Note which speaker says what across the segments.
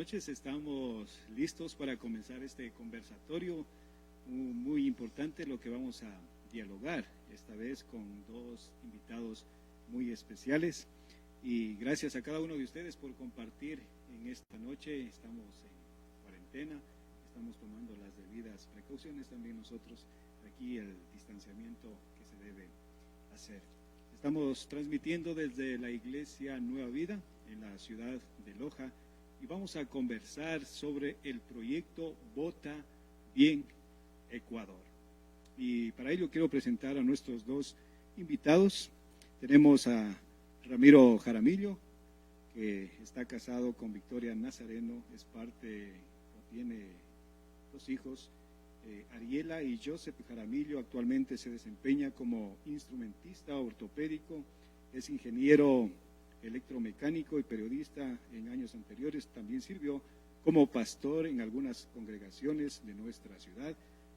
Speaker 1: noches. Estamos listos para comenzar este conversatorio muy importante, lo que vamos a dialogar esta vez con dos invitados muy especiales. Y gracias a cada uno de ustedes por compartir en esta noche. Estamos en cuarentena, estamos tomando las debidas precauciones también nosotros, aquí el distanciamiento que se debe hacer. Estamos transmitiendo desde la Iglesia Nueva Vida en la ciudad de Loja y vamos a conversar sobre el proyecto Vota Bien Ecuador. Y para ello quiero presentar a nuestros dos invitados. Tenemos a Ramiro Jaramillo, que está casado con Victoria Nazareno, tiene dos hijos, Ariela y Joseph Jaramillo. Actualmente se desempeña como instrumentista ortopédico, es ingeniero electromecánico y periodista en años anteriores. También sirvió como pastor en algunas congregaciones de nuestra ciudad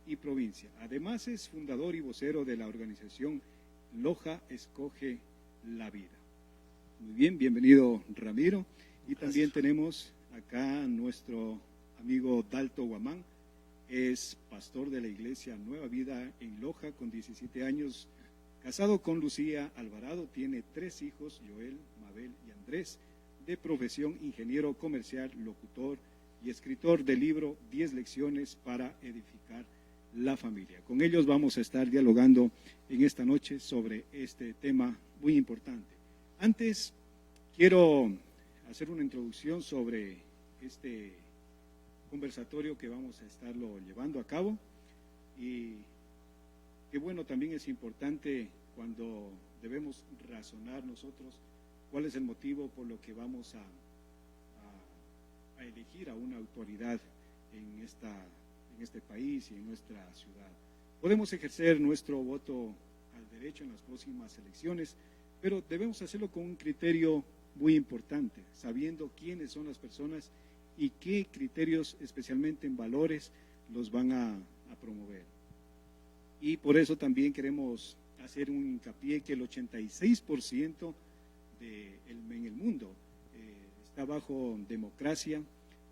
Speaker 1: y provincia. Además es fundador y vocero de la organización Loja Escoge la Vida. Muy bien, bienvenido Ramiro. Y también tenemos acá a nuestro amigo Dalto Guamán, es pastor de la Iglesia Nueva Vida en Loja con 17 años, casado con Lucía Alvarado, tiene 3 hijos, Joel, Mabel y Andrés, de profesión ingeniero comercial, locutor y escritor del libro 10 lecciones para edificar la familia. Con ellos vamos a estar dialogando en esta noche sobre este tema muy importante. Antes quiero hacer una introducción sobre este conversatorio que vamos a estarlo llevando a cabo, y que bueno, también es importante cuando debemos razonar nosotros cuál es el motivo por lo que vamos a elegir a una autoridad en este país y en nuestra ciudad. Podemos ejercer nuestro voto al derecho en las próximas elecciones, pero debemos hacerlo con un criterio muy importante, sabiendo quiénes son las personas y qué criterios, especialmente en valores, los van a promover. Y por eso también queremos hacer un hincapié que el 86% en el mundo está bajo democracia,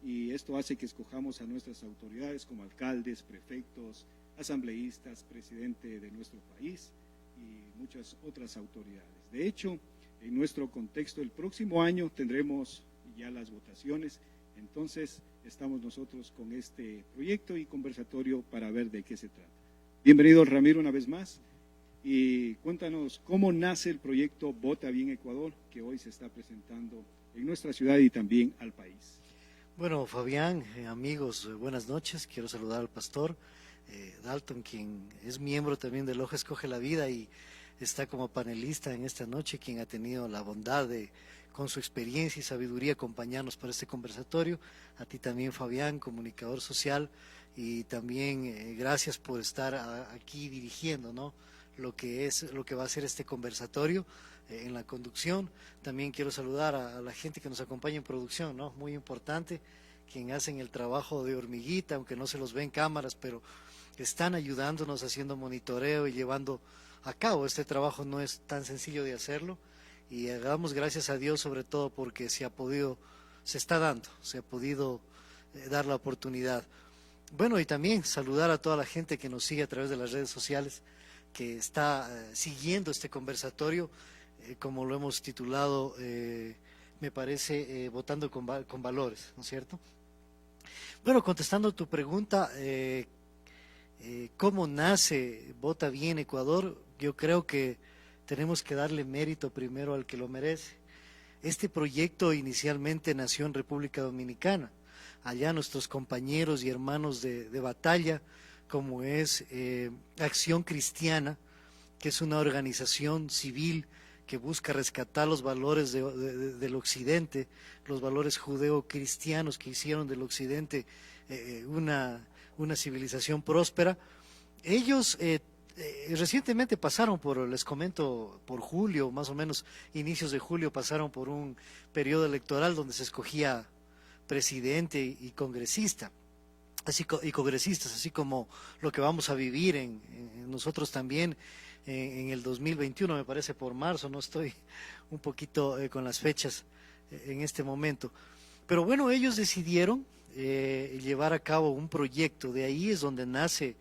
Speaker 1: y esto hace que escojamos a nuestras autoridades como alcaldes, prefectos, asambleístas, presidente de nuestro país y muchas otras autoridades. De hecho, en nuestro contexto, el próximo año tendremos ya las votaciones. Entonces, estamos nosotros con este proyecto y conversatorio para ver de qué se trata. Bienvenido, Ramiro, una vez más. Y cuéntanos cómo nace el proyecto Vota Bien Ecuador, que hoy se está presentando en nuestra ciudad y también al país.
Speaker 2: Bueno, Fabián, amigos, buenas noches. Quiero saludar al pastor Dalton, quien es miembro también de Loja Escoge la Vida y está como panelista en esta noche, quien ha tenido la bondad de, con su experiencia y sabiduría, acompañarnos para este conversatorio. A ti también, Fabián, comunicador social, y también gracias por estar aquí dirigiendo, ¿no?, lo que va a ser este conversatorio en la conducción. También quiero saludar a la gente que nos acompaña en producción, ¿no?, muy importante, quien hacen el trabajo de hormiguita, aunque no se los ve en cámaras, pero están ayudándonos, haciendo monitoreo y llevando a cabo este trabajo. No es tan sencillo de hacerlo, y damos gracias a Dios sobre todo porque se ha podido dar la oportunidad. Bueno, y también saludar a toda la gente que nos sigue a través de las redes sociales, que está siguiendo este conversatorio, como lo hemos titulado, me parece, votando con valores, ¿no es cierto? Bueno, contestando a tu pregunta, ¿cómo nace Vota Bien Ecuador? Yo creo que tenemos que darle mérito primero al que lo merece. Este proyecto inicialmente nació en República Dominicana. Allá nuestros compañeros y hermanos de batalla, como es Acción Cristiana, que es una organización civil que busca rescatar los valores del Occidente, los valores judeo-cristianos que hicieron del Occidente una civilización próspera. Ellos recientemente pasaron les comento, por julio, más o menos inicios de julio, pasaron por un periodo electoral donde se escogía presidente y congresista, y congresistas, así como lo que vamos a vivir en nosotros también en el 2021, me parece por marzo, no estoy un poquito con las fechas en este momento. Pero bueno, ellos decidieron llevar a cabo un proyecto, de ahí es donde nace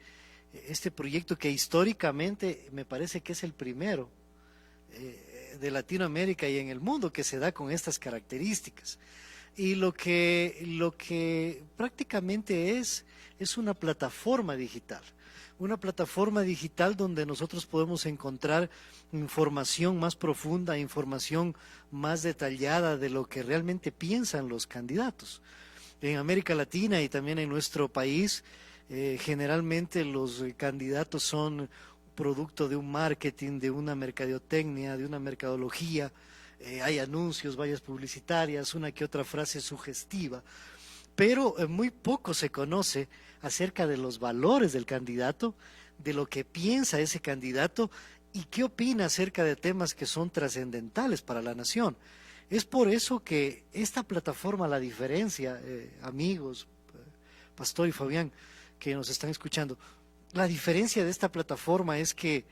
Speaker 2: este proyecto que históricamente me parece que es el primero de Latinoamérica y en el mundo que se da con estas características. Y lo que prácticamente es una plataforma digital donde nosotros podemos encontrar información más profunda, información más detallada de lo que realmente piensan los candidatos. En América Latina y también en nuestro país, generalmente los candidatos son producto de un marketing, de una mercadotecnia, de una mercadología. Hay anuncios, vallas publicitarias, una que otra frase sugestiva, pero muy poco se conoce acerca de los valores del candidato, de lo que piensa ese candidato y qué opina acerca de temas que son trascendentales para la nación. Es por eso que esta plataforma, la diferencia, amigos, Pastor y Fabián, que nos están escuchando, la diferencia de esta plataforma es que,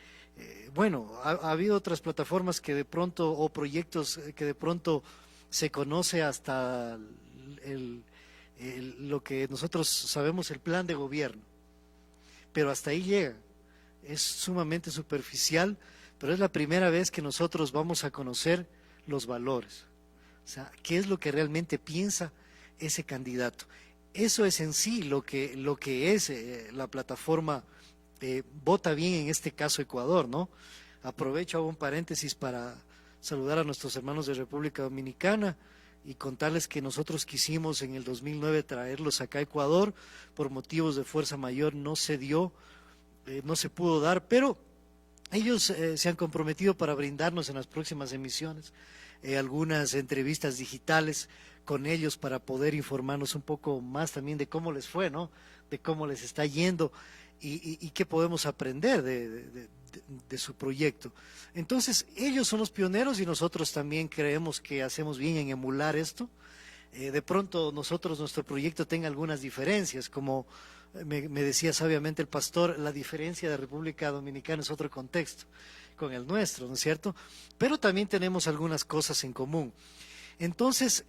Speaker 2: bueno, ha habido otras plataformas que de pronto, o proyectos que de pronto se conoce hasta lo que nosotros sabemos, el plan de gobierno, pero hasta ahí llega. Es sumamente superficial, pero es la primera vez que nosotros vamos a conocer los valores. O sea, qué es lo que realmente piensa ese candidato. Eso es en sí lo que es la plataforma Vota Bien, en este caso Ecuador, ¿no? Aprovecho, hago un paréntesis para saludar a nuestros hermanos de República Dominicana y contarles que nosotros quisimos en el 2009 traerlos acá a Ecuador, por motivos de fuerza mayor no se dio, no se pudo dar, pero ellos se han comprometido para brindarnos en las próximas emisiones algunas entrevistas digitales con ellos para poder informarnos un poco más también de cómo les fue, ¿no? De cómo les está yendo y qué podemos aprender de su proyecto. Entonces, ellos son los pioneros y nosotros también creemos que hacemos bien en emular esto. De pronto nuestro proyecto tenga algunas diferencias, como me decía sabiamente el pastor, la diferencia de República Dominicana es otro contexto con el nuestro, ¿no es cierto? Pero también tenemos algunas cosas en común. Entonces,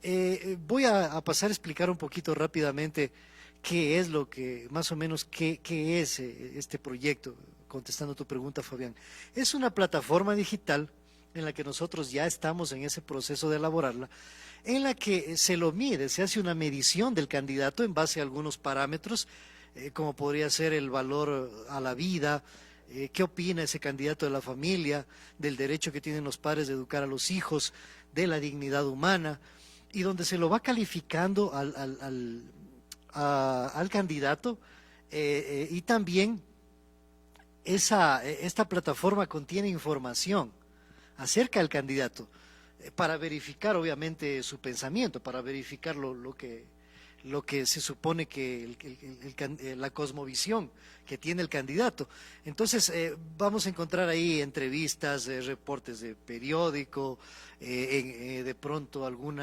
Speaker 2: voy a pasar a explicar un poquito rápidamente qué es lo que, más o menos, qué es este proyecto, contestando tu pregunta, Fabián. Es una plataforma digital en la que nosotros ya estamos en ese proceso de elaborarla, en la que se lo mide, se hace una medición del candidato en base a algunos parámetros, como podría ser el valor a la vida, qué opina ese candidato de la familia, del derecho que tienen los padres de educar a los hijos, de la dignidad humana, y donde se lo va calificando al candidato, y también esta plataforma contiene información acerca del candidato, para verificar obviamente su pensamiento, para verificar lo que se supone que la cosmovisión que tiene el candidato. Entonces, vamos a encontrar ahí entrevistas, reportes de periódico, de pronto algún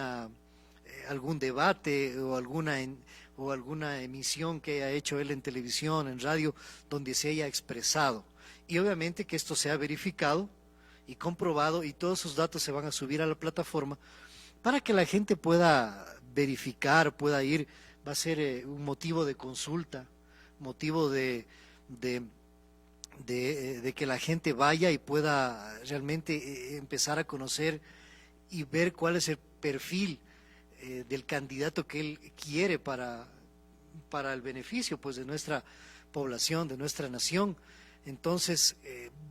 Speaker 2: debate o alguna emisión que haya hecho él en televisión, en radio, donde se haya expresado. Y obviamente que esto sea verificado y comprobado, y todos esos datos se van a subir a la plataforma para que la gente pueda verificar, pueda ir. Va a ser un motivo de consulta, motivo de que la gente vaya y pueda realmente empezar a conocer y ver cuál es el perfil del candidato que él quiere para el beneficio, pues, de nuestra población, de nuestra nación. Entonces,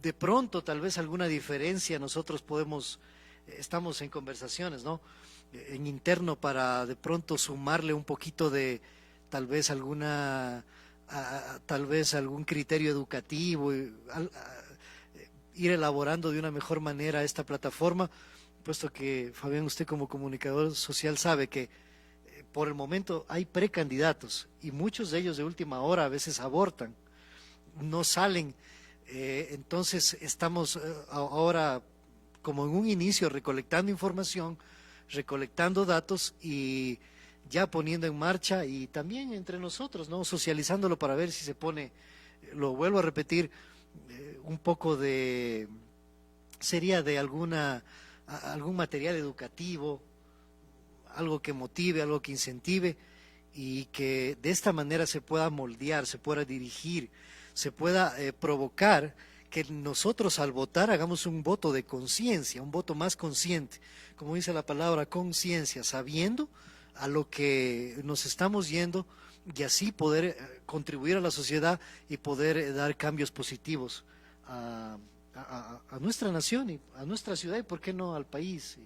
Speaker 2: de pronto, tal vez alguna diferencia, nosotros estamos en conversaciones, ¿no? En interno, para de pronto sumarle un poquito de tal vez algún criterio educativo, ir elaborando de una mejor manera esta plataforma, puesto que, Fabián, usted como comunicador social sabe que por el momento hay precandidatos y muchos de ellos de última hora a veces abortan, no salen. Entonces estamos ahora como en un inicio recolectando información, recolectando datos y ya poniendo en marcha, y también entre nosotros, ¿no? Socializándolo para ver si se pone, lo vuelvo a repetir, un poco sería de algún material educativo, algo que motive, algo que incentive y que de esta manera se pueda moldear, se pueda dirigir, se pueda provocar que nosotros al votar hagamos un voto de conciencia, un voto más consciente, como dice la palabra conciencia, sabiendo a lo que nos estamos yendo y así poder contribuir a la sociedad y poder dar cambios positivos a nuestra nación y a nuestra ciudad y por qué no al país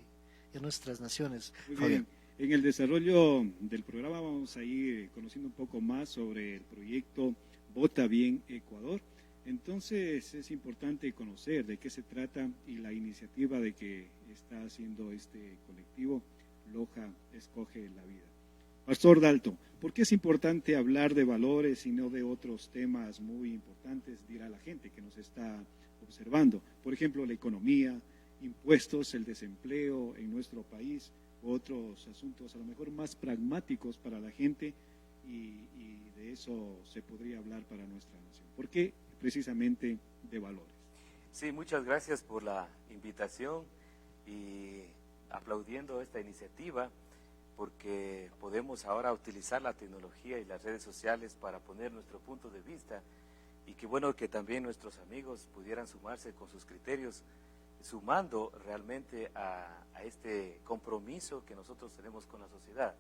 Speaker 2: y a nuestras naciones.
Speaker 1: Muy
Speaker 2: Fabián.
Speaker 1: bien. En el desarrollo del programa vamos a ir conociendo un poco más sobre el proyecto Vota Bien Ecuador. Entonces es importante conocer de qué se trata y la iniciativa de que está haciendo este colectivo Loja Escoge la Vida. Pastor Dalton, ¿por qué es importante hablar de valores y no de otros temas muy importantes, dirá la gente que nos está observando? Por ejemplo, la economía, impuestos, el desempleo en nuestro país, otros asuntos a lo mejor más pragmáticos para la gente y de eso se podría hablar para nuestra nación. ¿Por qué precisamente de valores?
Speaker 3: Sí, muchas gracias por la invitación y aplaudiendo esta iniciativa porque podemos ahora utilizar la tecnología y las redes sociales para poner nuestro punto de vista y qué bueno que también nuestros amigos pudieran sumarse con sus criterios, sumando realmente a este compromiso que nosotros tenemos con la sociedad.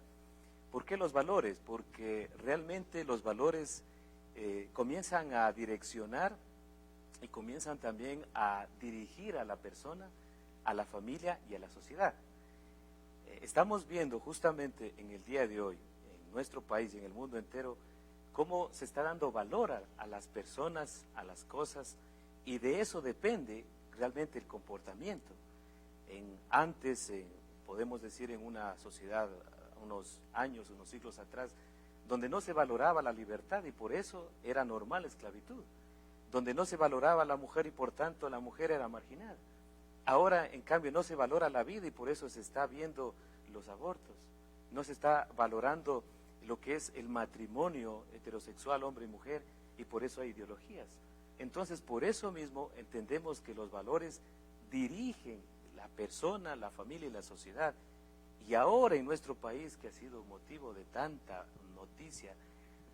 Speaker 3: ¿Por qué los valores? Porque realmente los valores comienzan a direccionar y comienzan también a dirigir a la persona, a la familia y a la sociedad. Estamos viendo justamente en el día de hoy, en nuestro país y en el mundo entero, cómo se está dando valor a las personas, a las cosas, y de eso depende realmente el comportamiento. Antes, podemos decir en una sociedad, unos años, unos siglos atrás, donde no se valoraba la libertad y por eso era normal la esclavitud, donde no se valoraba a la mujer y por tanto la mujer era marginada. Ahora, en cambio, no se valora la vida y por eso se está viendo los abortos, no se está valorando lo que es el matrimonio heterosexual, hombre y mujer, y por eso hay ideologías. Entonces, por eso mismo entendemos que los valores dirigen la persona, la familia y la sociedad. Y ahora en nuestro país, que ha sido motivo de tanta noticia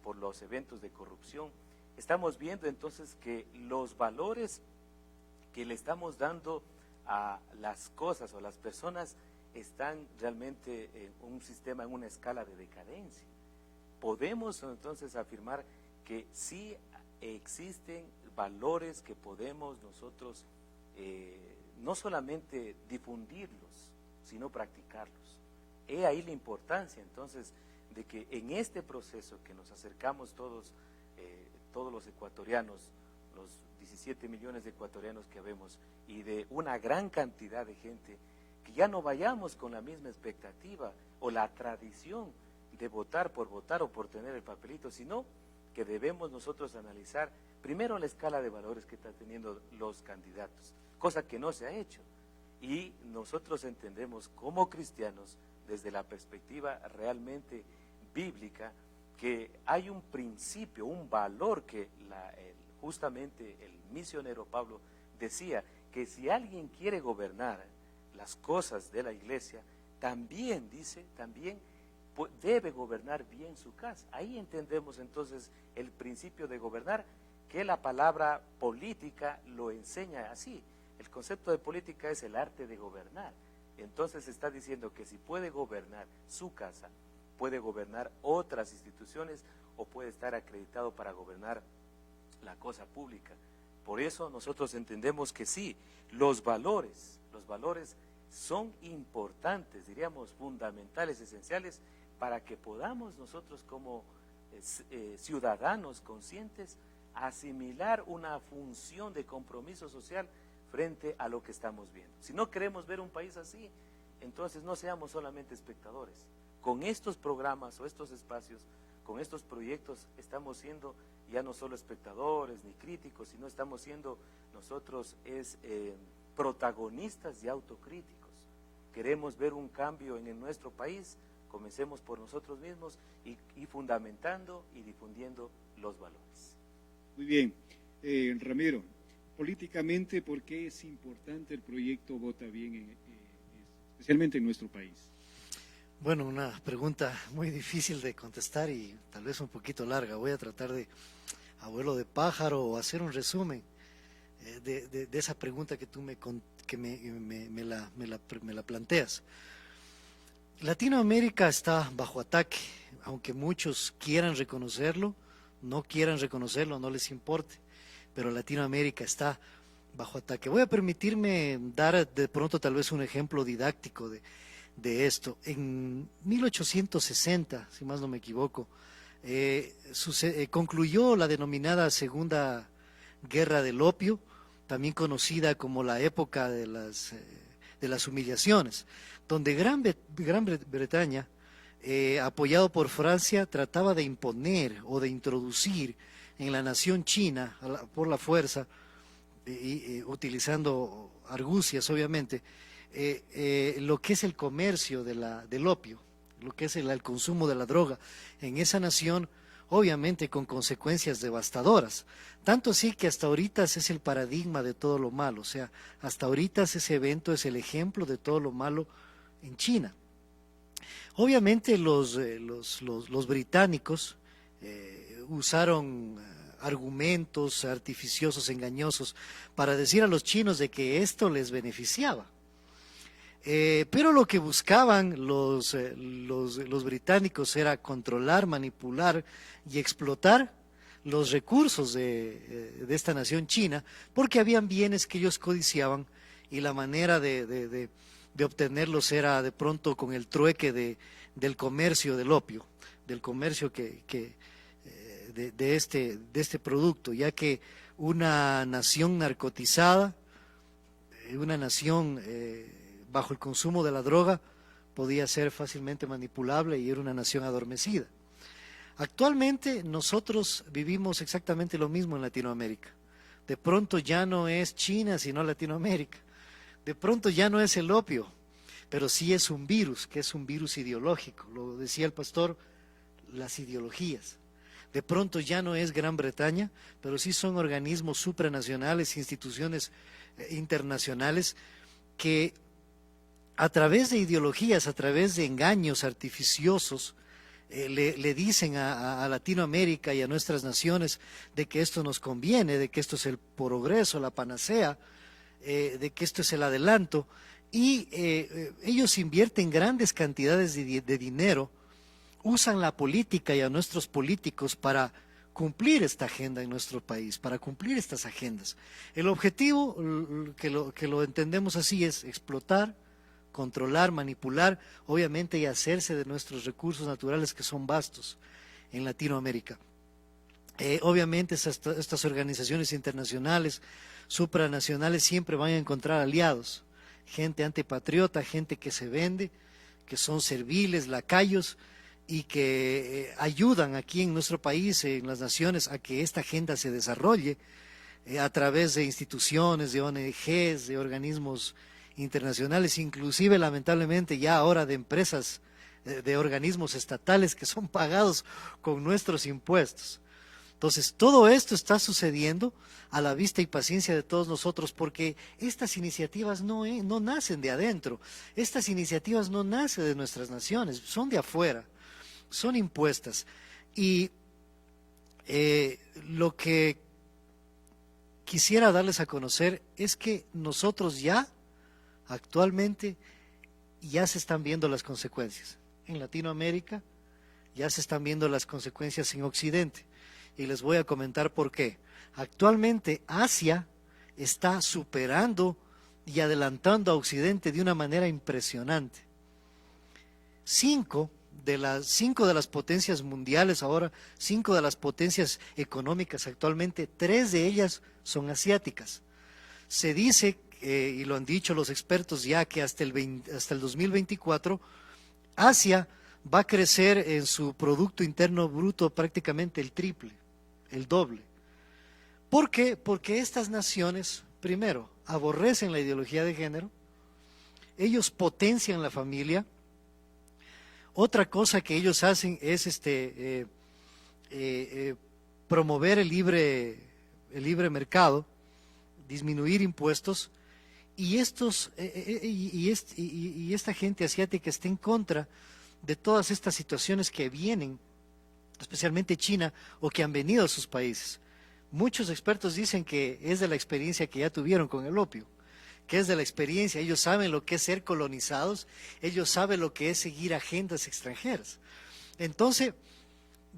Speaker 3: por los eventos de corrupción, estamos viendo entonces que los valores que le estamos dando a las cosas o a las personas están realmente en un sistema, en una escala de decadencia. Podemos entonces afirmar que sí existen valores que podemos nosotros no solamente difundirlos, sino practicarlos. He ahí la importancia entonces de que en este proceso que nos acercamos todos los ecuatorianos, los 17 millones de ecuatorianos que vemos y de una gran cantidad de gente, que ya no vayamos con la misma expectativa o la tradición de votar o por tener el papelito, sino que debemos nosotros analizar primero la escala de valores que están teniendo los candidatos, cosa que no se ha hecho. Y nosotros entendemos como cristianos, desde la perspectiva realmente bíblica, que hay un principio, un valor que justamente el misionero Pablo decía, que si alguien quiere gobernar las cosas de la iglesia, también debe gobernar bien su casa. Ahí entendemos entonces el principio de gobernar, que la palabra política lo enseña así. El concepto de política es el arte de gobernar. Entonces está diciendo que si puede gobernar su casa, puede gobernar otras instituciones o puede estar acreditado para gobernar la cosa pública. Por eso nosotros entendemos que sí, los valores son importantes, diríamos fundamentales, esenciales, para que podamos nosotros como ciudadanos conscientes asimilar una función de compromiso social frente a lo que estamos viendo. Si no queremos ver un país así, entonces no seamos solamente espectadores. Con estos programas o estos espacios, con estos proyectos, estamos siendo ya no solo espectadores ni críticos, sino estamos siendo nosotros protagonistas y autocríticos. Queremos ver un cambio en nuestro país, comencemos por nosotros mismos y fundamentando y difundiendo los valores.
Speaker 1: Muy bien. Ramiro, políticamente, ¿por qué es importante el proyecto Vota Bien, especialmente en nuestro país?
Speaker 2: Bueno, una pregunta muy difícil de contestar y tal vez un poquito larga. Voy a tratar de, abuelo de pájaro, o hacer un resumen de esa pregunta que tú me la planteas. Latinoamérica está bajo ataque, aunque muchos quieran reconocerlo, no quieran reconocerlo, no les importe, pero Latinoamérica está bajo ataque. Voy a permitirme dar de pronto tal vez un ejemplo didáctico de esto. En 1860, si más no me equivoco, concluyó la denominada Segunda Guerra del Opio, también conocida como la época de las humillaciones, donde Gran Bretaña, apoyado por Francia, trataba de imponer o de introducir en la nación china, por la fuerza, utilizando argucias obviamente, lo que es el comercio del opio, lo que es el consumo de la droga en esa nación, obviamente con consecuencias devastadoras. Tanto así que hasta ahorita es el paradigma de todo lo malo, o sea, hasta ahorita ese evento es el ejemplo de todo lo malo en China. Obviamente los británicos usaron argumentos artificiosos, engañosos, para decir a los chinos de que esto les beneficiaba. Pero lo que buscaban los británicos era controlar, manipular y explotar los recursos de esta nación china, porque habían bienes que ellos codiciaban y la manera de obtenerlos era de pronto con el trueque del comercio del opio, del comercio de este producto, ya que una nación narcotizada, una nación bajo el consumo de la droga, podía ser fácilmente manipulable y era una nación adormecida. Actualmente nosotros vivimos exactamente lo mismo en Latinoamérica. De pronto ya no es China, sino Latinoamérica. De pronto ya no es el opio, pero sí es un virus, que es un virus ideológico. Lo decía el pastor, las ideologías. De pronto ya no es Gran Bretaña, pero sí son organismos supranacionales, instituciones internacionales que a través de ideologías, a través de engaños artificiosos, le dicen a Latinoamérica y a nuestras naciones de que esto nos conviene, de que esto es el progreso, la panacea, de que esto es el adelanto, y ellos invierten grandes cantidades de dinero, usan la política y a nuestros políticos para cumplir esta agenda en nuestro país, para cumplir estas agendas. El objetivo, que lo entendemos así, es explotar, controlar, manipular, obviamente, y hacerse de nuestros recursos naturales que son vastos en Latinoamérica. Obviamente estas organizaciones internacionales, supranacionales, siempre van a encontrar aliados, gente antipatriota, gente que se vende, que son serviles, lacayos, y que ayudan aquí en nuestro país, en las naciones, a que esta agenda se desarrolle a través de instituciones, de ONGs, de organismos internacionales, inclusive lamentablemente ya ahora de empresas, de organismos estatales que son pagados con nuestros impuestos. Entonces, todo esto está sucediendo a la vista y paciencia de todos nosotros, porque estas iniciativas no nacen de adentro, estas iniciativas no nacen de nuestras naciones, son de afuera, son impuestas. Y lo que quisiera darles a conocer es que nosotros ya, actualmente, ya se están viendo las consecuencias. En Latinoamérica ya se están viendo las consecuencias en Occidente. Y les voy a comentar por qué. Actualmente Asia está superando y adelantando a Occidente de una manera impresionante. Cinco de las potencias mundiales ahora, 5 de las potencias económicas actualmente, 3 de ellas son asiáticas. Se dice, y lo han dicho los expertos ya, que hasta el 2024, Asia va a crecer en su Producto Interno Bruto prácticamente el triple, el doble. ¿Por qué? Porque estas naciones, primero, aborrecen la ideología de género, ellos potencian la familia. Otra cosa que ellos hacen es promover el libre mercado, disminuir impuestos, y esta gente asiática está en contra de todas estas situaciones que vienen, especialmente China, o que han venido a sus países. Muchos expertos dicen que es de la experiencia que ya tuvieron con el opio, que es de la experiencia, ellos saben lo que es ser colonizados, ellos saben lo que es seguir agendas extranjeras. Entonces,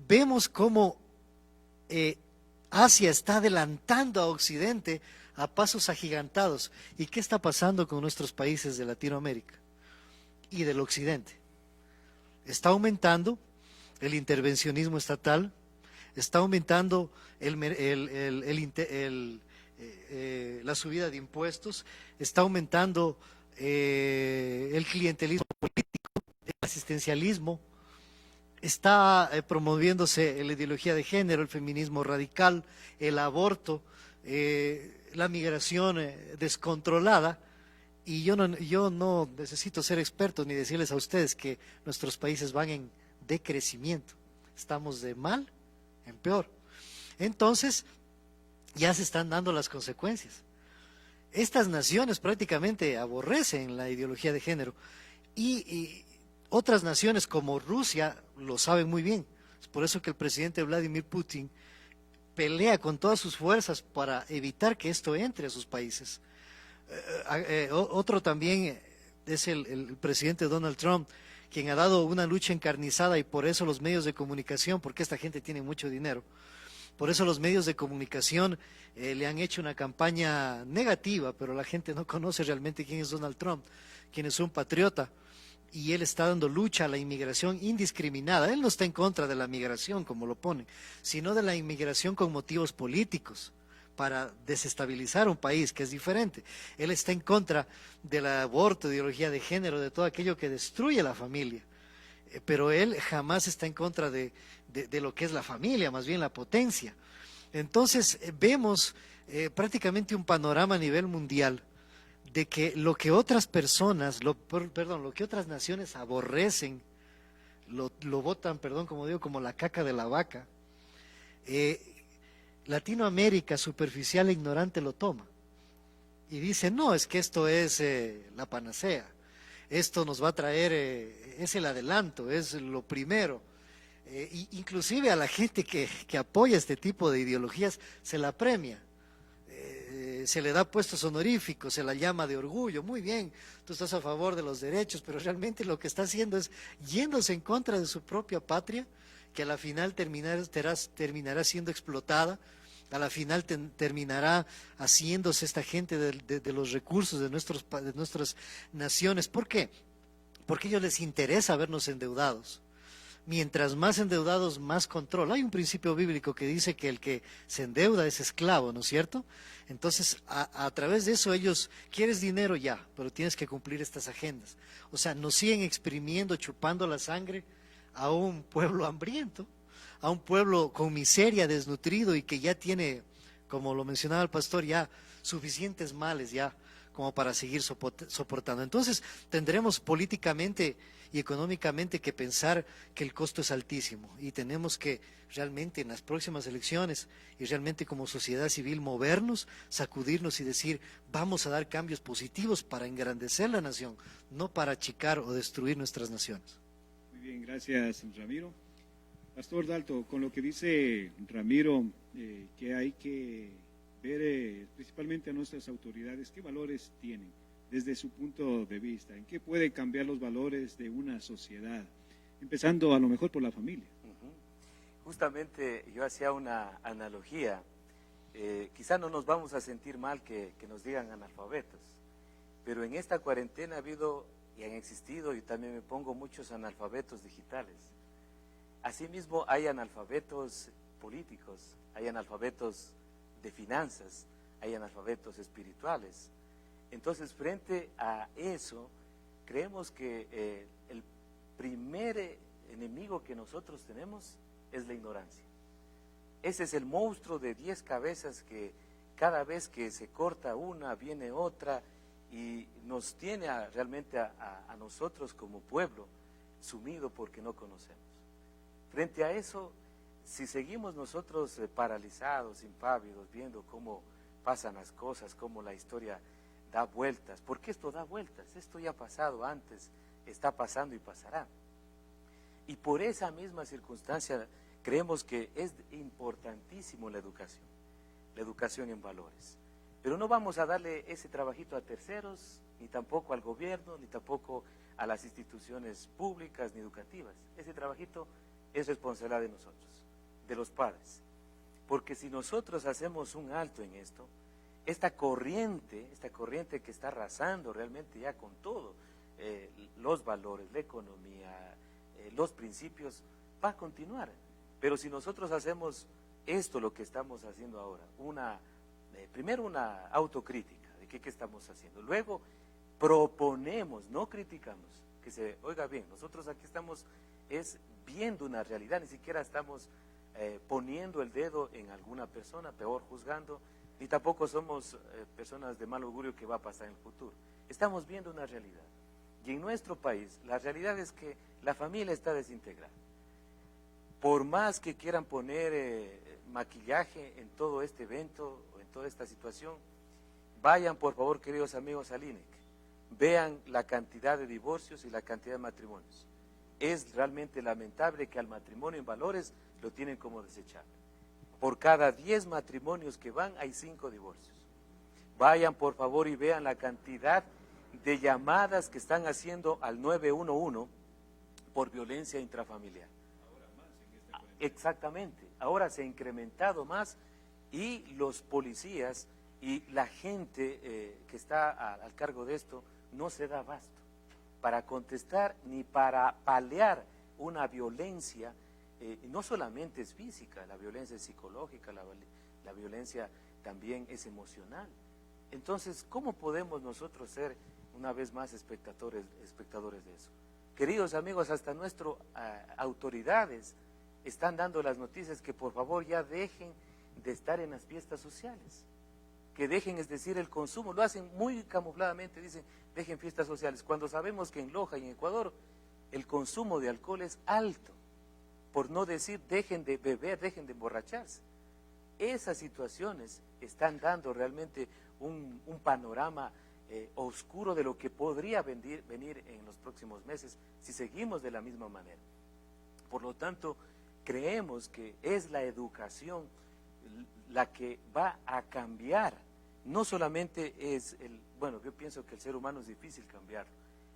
Speaker 2: vemos cómo Asia está adelantando a Occidente a pasos agigantados. ¿Y qué está pasando con nuestros países de Latinoamérica y del Occidente? Está aumentando el intervencionismo estatal, está aumentando la subida de impuestos, está aumentando el clientelismo político, el asistencialismo, está promoviéndose la ideología de género, el feminismo radical, el aborto, la migración descontrolada. Y yo no necesito ser experto ni decirles a ustedes que nuestros países van en decrecimiento. Estamos de mal en peor. Entonces, ya se están dando las consecuencias. Estas naciones prácticamente aborrecen la ideología de género y otras naciones como Rusia lo saben muy bien. Es por eso que el presidente Vladimir Putin pelea con todas sus fuerzas para evitar que esto entre a sus países. Otro también es el presidente Donald Trump, quien ha dado una lucha encarnizada, y por eso los medios de comunicación, porque esta gente tiene mucho dinero, por eso los medios de comunicación le han hecho una campaña negativa, pero la gente no conoce realmente quién es Donald Trump, quién es un patriota, y él está dando lucha a la inmigración indiscriminada. Él no está en contra de la migración, como lo pone, sino de la inmigración con motivos políticos, para desestabilizar un país, que es diferente. Él está en contra del aborto, ideología de género, de todo aquello que destruye la familia. Pero él jamás está en contra de lo que es la familia, más bien la potencia. Entonces vemos prácticamente un panorama a nivel mundial de que lo que otras personas, lo que otras naciones aborrecen, lo botan, como digo, como la caca de la vaca. Latinoamérica superficial e ignorante lo toma y dice, no, es que esto es la panacea, esto nos va a traer, es el adelanto, es lo primero. Inclusive a la gente que apoya este tipo de ideologías se la premia, se le da puestos honoríficos, se la llama de orgullo. Muy bien, tú estás a favor de los derechos, pero realmente lo que está haciendo es yéndose en contra de su propia patria, que a la final terminará siendo explotada, a la final terminará haciéndose esta gente de los recursos de nuestras naciones. ¿Por qué? Porque a ellos les interesa vernos endeudados. Mientras más endeudados, más control. Hay un principio bíblico que dice que el que se endeuda es esclavo, ¿no es cierto? Entonces, a través de eso ellos, ¿quieres dinero? Ya, pero tienes que cumplir estas agendas. O sea, nos siguen exprimiendo, chupando la sangre a un pueblo hambriento, a un pueblo con miseria, desnutrido, y que ya tiene, como lo mencionaba el pastor, ya suficientes males ya como para seguir soportando. Entonces tendremos políticamente y económicamente que pensar que el costo es altísimo, y tenemos que realmente en las próximas elecciones y realmente como sociedad civil movernos, sacudirnos y decir, vamos a dar cambios positivos para engrandecer la nación, no para achicar o destruir nuestras naciones.
Speaker 1: Muy bien, gracias, Ramiro. Pastor Dalto, con lo que dice Ramiro, que hay que ver principalmente a nuestras autoridades, ¿qué valores tienen desde su punto de vista? ¿En qué puede cambiar los valores de una sociedad? Empezando a lo mejor por la familia.
Speaker 3: Justamente yo hacía una analogía, quizá no nos vamos a sentir mal que nos digan analfabetos, pero en esta cuarentena ha habido y han existido, y también me pongo, muchos analfabetos digitales. Asimismo hay analfabetos políticos, hay analfabetos de finanzas, hay analfabetos espirituales. Entonces, frente a eso, creemos que el primer enemigo que nosotros tenemos es la ignorancia. Ese es el monstruo de 10 cabezas que cada vez que se corta una, viene otra, y nos tiene realmente a nosotros como pueblo sumido porque no conocemos. Frente a eso, si seguimos nosotros paralizados, impávidos, viendo cómo pasan las cosas, cómo la historia da vueltas, porque esto da vueltas, esto ya ha pasado antes, está pasando y pasará. Y por esa misma circunstancia creemos que es importantísimo la educación en valores. Pero no vamos a darle ese trabajito a terceros, ni tampoco al gobierno, ni tampoco a las instituciones públicas ni educativas. Ese trabajito es responsabilidad de nosotros, de los padres. Porque si nosotros hacemos un alto en esto, esta corriente que está arrasando realmente ya con todo, los valores, la economía, los principios, va a continuar. Pero si nosotros hacemos esto, lo que estamos haciendo ahora, primero una autocrítica de qué estamos haciendo, luego proponemos, no criticamos, que se oiga bien, nosotros aquí estamos viendo una realidad, ni siquiera estamos poniendo el dedo en alguna persona, peor juzgando, ni tampoco somos personas de mal augurio que va a pasar en el futuro. Estamos viendo una realidad. Y en nuestro país, la realidad es que la familia está desintegrada. Por más que quieran poner maquillaje en todo este evento, o en toda esta situación, vayan por favor, queridos amigos, al INEC, vean la cantidad de divorcios y la cantidad de matrimonios. Es realmente lamentable que al matrimonio en valores lo tienen como desechable. Por cada 10 matrimonios que van, hay 5 divorcios. Vayan por favor y vean la cantidad de llamadas que están haciendo al 911 por violencia intrafamiliar.
Speaker 1: Ahora más en esta cuarentena.
Speaker 3: Exactamente, ahora se ha incrementado más y los policías y la gente que está al cargo de esto no se da abasto para contestar ni para paliar una violencia. No solamente es física, la violencia es psicológica, la violencia también es emocional. Entonces, ¿cómo podemos nosotros ser una vez más espectadores de eso? Queridos amigos, hasta nuestras autoridades están dando las noticias que por favor ya dejen de estar en las fiestas sociales, que dejen, es decir, el consumo, lo hacen muy camufladamente, dicen, dejen fiestas sociales, cuando sabemos que en Loja y en Ecuador el consumo de alcohol es alto. Por no decir, dejen de beber, dejen de emborracharse. Esas situaciones están dando realmente un panorama oscuro de lo que podría venir en los próximos meses si seguimos de la misma manera. Por lo tanto, creemos que es la educación la que va a cambiar. No solamente yo pienso que el ser humano es difícil cambiarlo,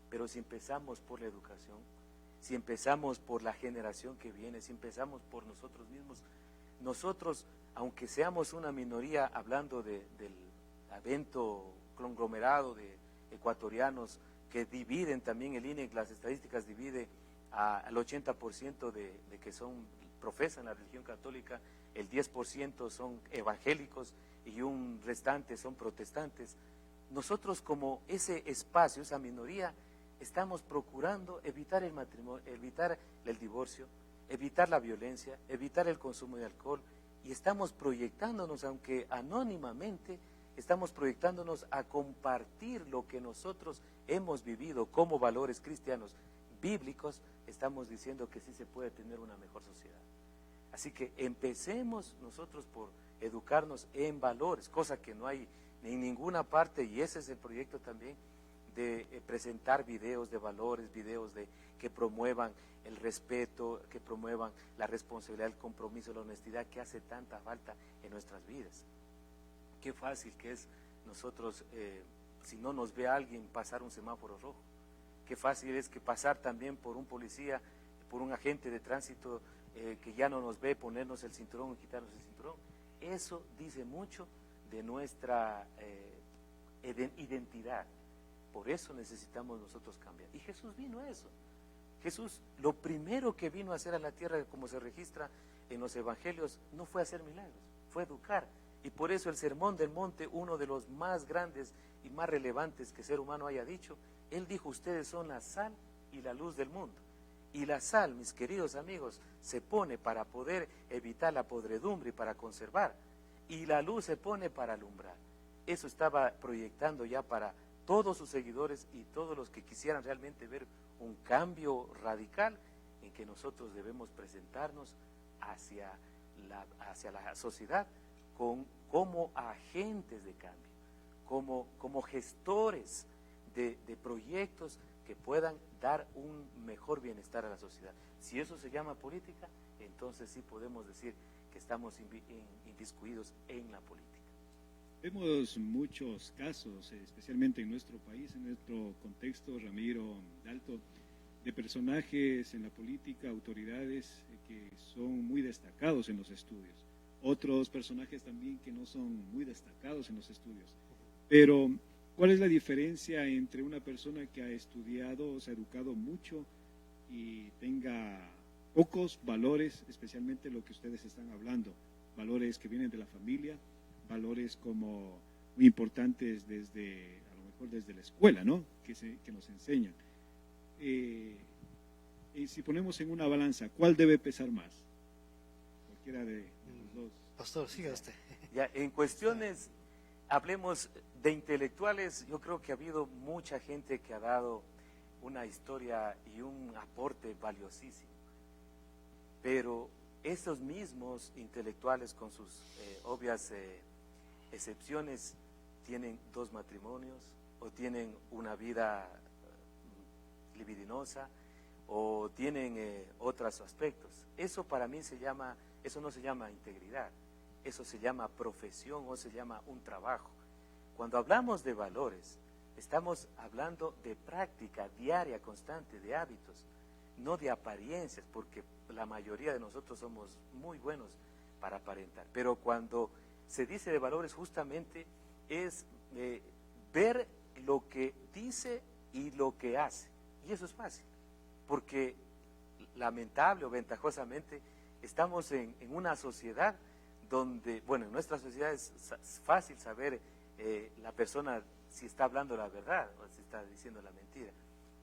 Speaker 3: pero si empezamos por la educación, si empezamos por la generación que viene, si empezamos por nosotros mismos, nosotros, aunque seamos una minoría, hablando del evento conglomerado de ecuatorianos que dividen también el INEC, las estadísticas divide al 80% de que profesan la religión católica, el 10% son evangélicos y un restante son protestantes. Nosotros como ese espacio, esa minoría, estamos procurando evitar el matrimonio, evitar el divorcio, evitar la violencia, evitar el consumo de alcohol, y estamos proyectándonos, aunque anónimamente, estamos proyectándonos a compartir lo que nosotros hemos vivido como valores cristianos bíblicos. Estamos diciendo que sí se puede tener una mejor sociedad. Así que empecemos nosotros por educarnos en valores, cosa que no hay en ninguna parte, y ese es el proyecto también de presentar videos de valores, videos que promuevan el respeto, que promuevan la responsabilidad, el compromiso, la honestidad que hace tanta falta en nuestras vidas. Qué fácil que es nosotros, si no nos ve alguien, pasar un semáforo rojo. Qué fácil es que pasar también por un policía, por un agente de tránsito que ya no nos ve, ponernos el cinturón y quitarnos el cinturón. Eso dice mucho de nuestra identidad. Por eso necesitamos nosotros cambiar. Y Jesús vino a eso. Jesús, lo primero que vino a hacer a la tierra, como se registra en los evangelios, no fue hacer milagros, fue educar. Y por eso el Sermón del Monte, uno de los más grandes y más relevantes que el ser humano haya dicho, él dijo, ustedes son la sal y la luz del mundo. Y la sal, mis queridos amigos, se pone para poder evitar la podredumbre y para conservar. Y la luz se pone para alumbrar. Eso estaba proyectando ya para todos sus seguidores y todos los que quisieran realmente ver un cambio radical en que nosotros debemos presentarnos hacia la sociedad como agentes de cambio, como gestores de proyectos que puedan dar un mejor bienestar a la sociedad. Si eso se llama política, entonces sí podemos decir que estamos inmiscuidos en la política.
Speaker 1: Vemos muchos casos, especialmente en nuestro país, en nuestro contexto, Ramiro Dalto, de personajes en la política, autoridades que son muy destacados en los estudios. Otros personajes también que no son muy destacados en los estudios. Pero, ¿cuál es la diferencia entre una persona que ha estudiado, se ha educado mucho y tenga pocos valores, especialmente lo que ustedes están hablando, valores que vienen de la familia, valores como muy importantes desde, a lo mejor desde la escuela, ¿no? Que nos enseñan. Y si ponemos en una balanza, ¿cuál debe pesar más? Cualquiera de los dos.
Speaker 2: Pastor, siga usted.
Speaker 3: Ya, en cuestiones, hablemos de intelectuales, yo creo que ha habido mucha gente que ha dado una historia y un aporte valiosísimo, pero estos mismos intelectuales, con sus obvias excepciones, tienen 2 matrimonios o tienen una vida libidinosa o tienen otros aspectos. Eso para mí eso no se llama integridad, eso se llama profesión o se llama un trabajo. Cuando hablamos de valores, estamos hablando de práctica diaria, constante, de hábitos, no de apariencias, porque la mayoría de nosotros somos muy buenos para aparentar. Pero cuando se dice de valores, justamente es ver lo que dice y lo que hace. Y eso es fácil, porque lamentable o ventajosamente estamos en una sociedad donde, bueno, en nuestra sociedad es fácil saber la persona si está hablando la verdad o si está diciendo la mentira.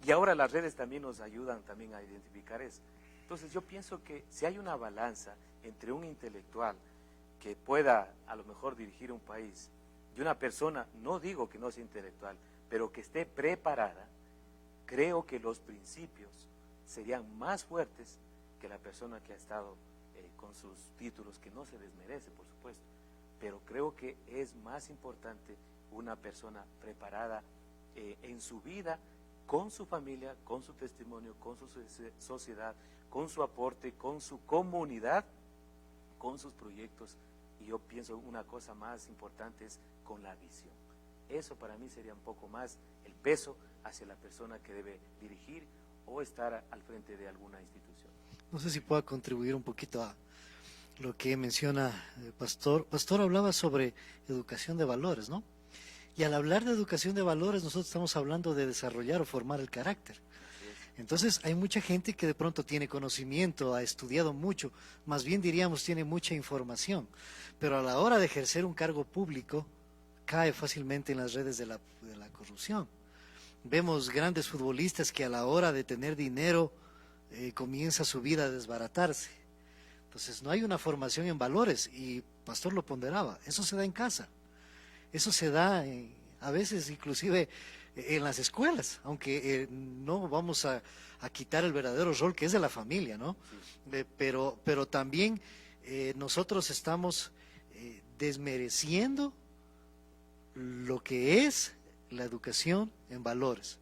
Speaker 3: Y ahora las redes también nos ayudan también a identificar eso. Entonces yo pienso que si hay una balanza entre un intelectual que pueda a lo mejor dirigir un país y una persona, no digo que no sea intelectual, pero que esté preparada, creo que los principios serían más fuertes que la persona que ha estado con sus títulos, que no se desmerece, por supuesto, pero creo que es más importante una persona preparada en su vida, con su familia, con su testimonio, con su sociedad, con su aporte, con su comunidad, con sus proyectos. Y yo pienso una cosa más importante es con la visión. Eso para mí sería un poco más el peso hacia la persona que debe dirigir o estar al frente de alguna institución.
Speaker 2: No sé si pueda contribuir un poquito a lo que menciona el pastor. Pastor hablaba sobre educación de valores, ¿no? Y al hablar de educación de valores, nosotros estamos hablando de desarrollar o formar el carácter. Entonces, hay mucha gente que de pronto tiene conocimiento, ha estudiado mucho, más bien diríamos tiene mucha información, pero a la hora de ejercer un cargo público, cae fácilmente en las redes de la corrupción. Vemos grandes futbolistas que a la hora de tener dinero comienza su vida a desbaratarse. Entonces, no hay una formación en valores, y Pastor lo ponderaba, eso se da en casa. Eso se da a veces inclusive en las escuelas, aunque no vamos a quitar el verdadero rol que es de la familia, ¿no? Sí. Pero también nosotros estamos desmereciendo lo que es la educación en valores.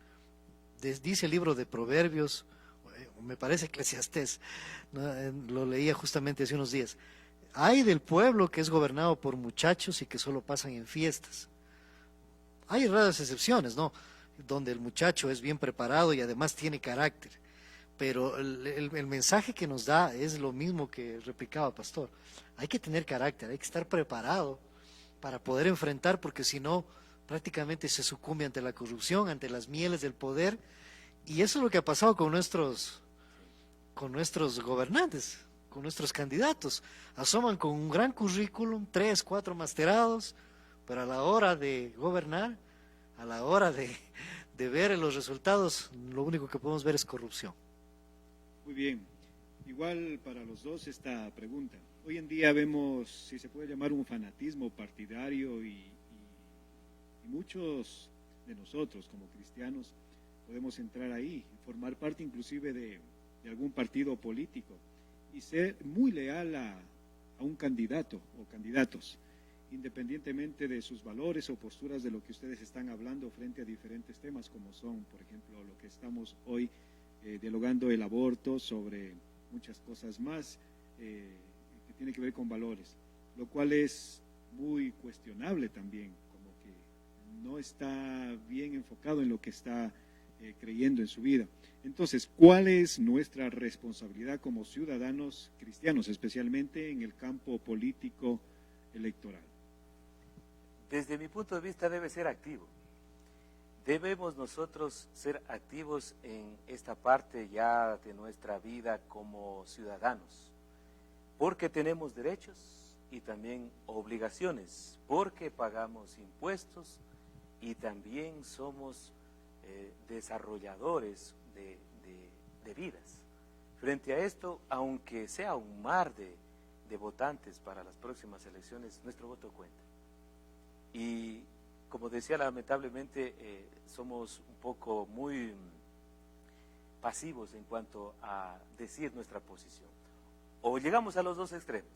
Speaker 2: Dice el libro de Proverbios, me parece Eclesiastés, ¿no? Lo leía justamente hace unos días. Hay del pueblo que es gobernado por muchachos y que solo pasan en fiestas. Hay raras excepciones, ¿no? Donde el muchacho es bien preparado y además tiene carácter. Pero el mensaje que nos da es lo mismo que replicaba Pastor. Hay que tener carácter, hay que estar preparado para poder enfrentar, porque si no, prácticamente se sucumbe ante la corrupción, ante las mieles del poder. Y eso es lo que ha pasado con nuestros gobernantes, con nuestros candidatos. Asoman con un gran currículum, 3, 4 masterados, pero a la hora de gobernar, a la hora de ver los resultados, lo único que podemos ver es corrupción.
Speaker 1: Muy bien. Igual para los dos esta pregunta. Hoy en día vemos, si se puede llamar, un fanatismo partidario y muchos de nosotros como cristianos podemos entrar ahí, formar parte inclusive de algún partido político y ser muy leal a un candidato o candidatos, independientemente de sus valores o posturas de lo que ustedes están hablando frente a diferentes temas, como son, por ejemplo, lo que estamos hoy dialogando, el aborto, sobre muchas cosas más que tiene que ver con valores, lo cual es muy cuestionable también, como que no está bien enfocado en lo que está creyendo en su vida. Entonces, ¿cuál es nuestra responsabilidad como ciudadanos cristianos, especialmente en el campo político electoral?
Speaker 3: Desde mi punto de vista debe ser activo. Debemos nosotros ser activos en esta parte ya de nuestra vida como ciudadanos, porque tenemos derechos y también obligaciones, porque pagamos impuestos y también somos desarrolladores de vidas. Frente a esto, aunque sea un mar de votantes para las próximas elecciones, nuestro voto cuenta. Y como decía, lamentablemente somos un poco muy pasivos en cuanto a decir nuestra posición. O llegamos a los dos extremos,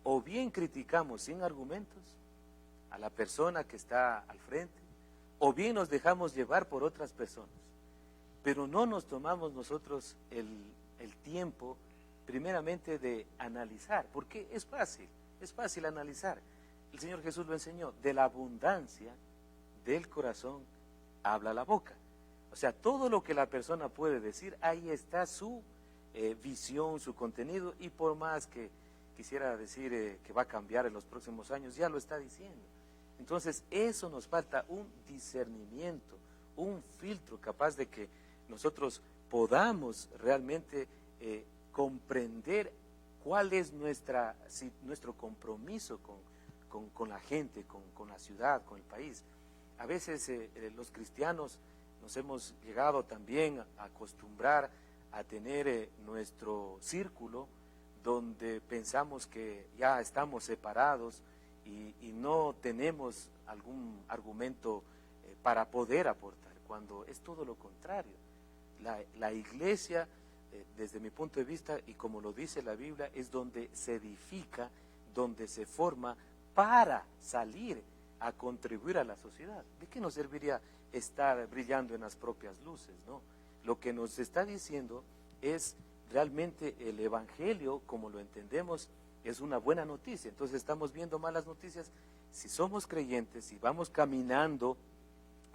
Speaker 3: o bien criticamos sin argumentos a la persona que está al frente, o bien nos dejamos llevar por otras personas, pero no nos tomamos nosotros el tiempo primeramente de analizar, porque es fácil analizar. El Señor Jesús lo enseñó, de la abundancia del corazón habla la boca. O sea, todo lo que la persona puede decir, ahí está su visión, su contenido, y por más que quisiera decir que va a cambiar en los próximos años, ya lo está diciendo. Entonces, eso nos falta, un discernimiento, un filtro capaz de que nosotros podamos realmente comprender cuál es nuestro compromiso con la gente, con la ciudad, con el país. A veces los cristianos nos hemos llegado también a acostumbrar a tener nuestro círculo donde pensamos que ya estamos separados y no tenemos algún argumento para poder aportar, cuando es todo lo contrario. La iglesia, desde mi punto de vista, y como lo dice la Biblia, es donde se edifica, donde se forma para salir a contribuir a la sociedad. ¿De qué nos serviría estar brillando en las propias luces, no? Lo que nos está diciendo es realmente el Evangelio, como lo entendemos, es una buena noticia. Entonces estamos viendo malas noticias. Si somos creyentes y vamos caminando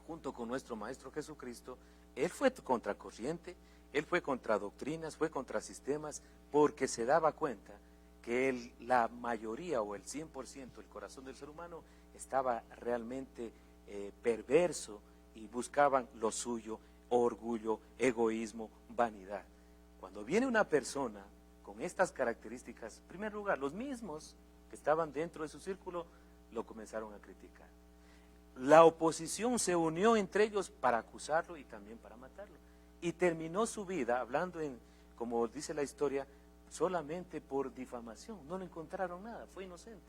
Speaker 3: junto con nuestro Maestro Jesucristo, Él fue contracorriente, Él fue contra doctrinas, fue contra sistemas, porque se daba cuenta que la mayoría o el 100% del corazón del ser humano estaba realmente perverso y buscaban lo suyo, orgullo, egoísmo, vanidad. Cuando viene una persona con estas características, en primer lugar, los mismos que estaban dentro de su círculo lo comenzaron a criticar. La oposición se unió entre ellos para acusarlo y también para matarlo. Y terminó su vida hablando como dice la historia, solamente por difamación. No le encontraron nada, fue inocente.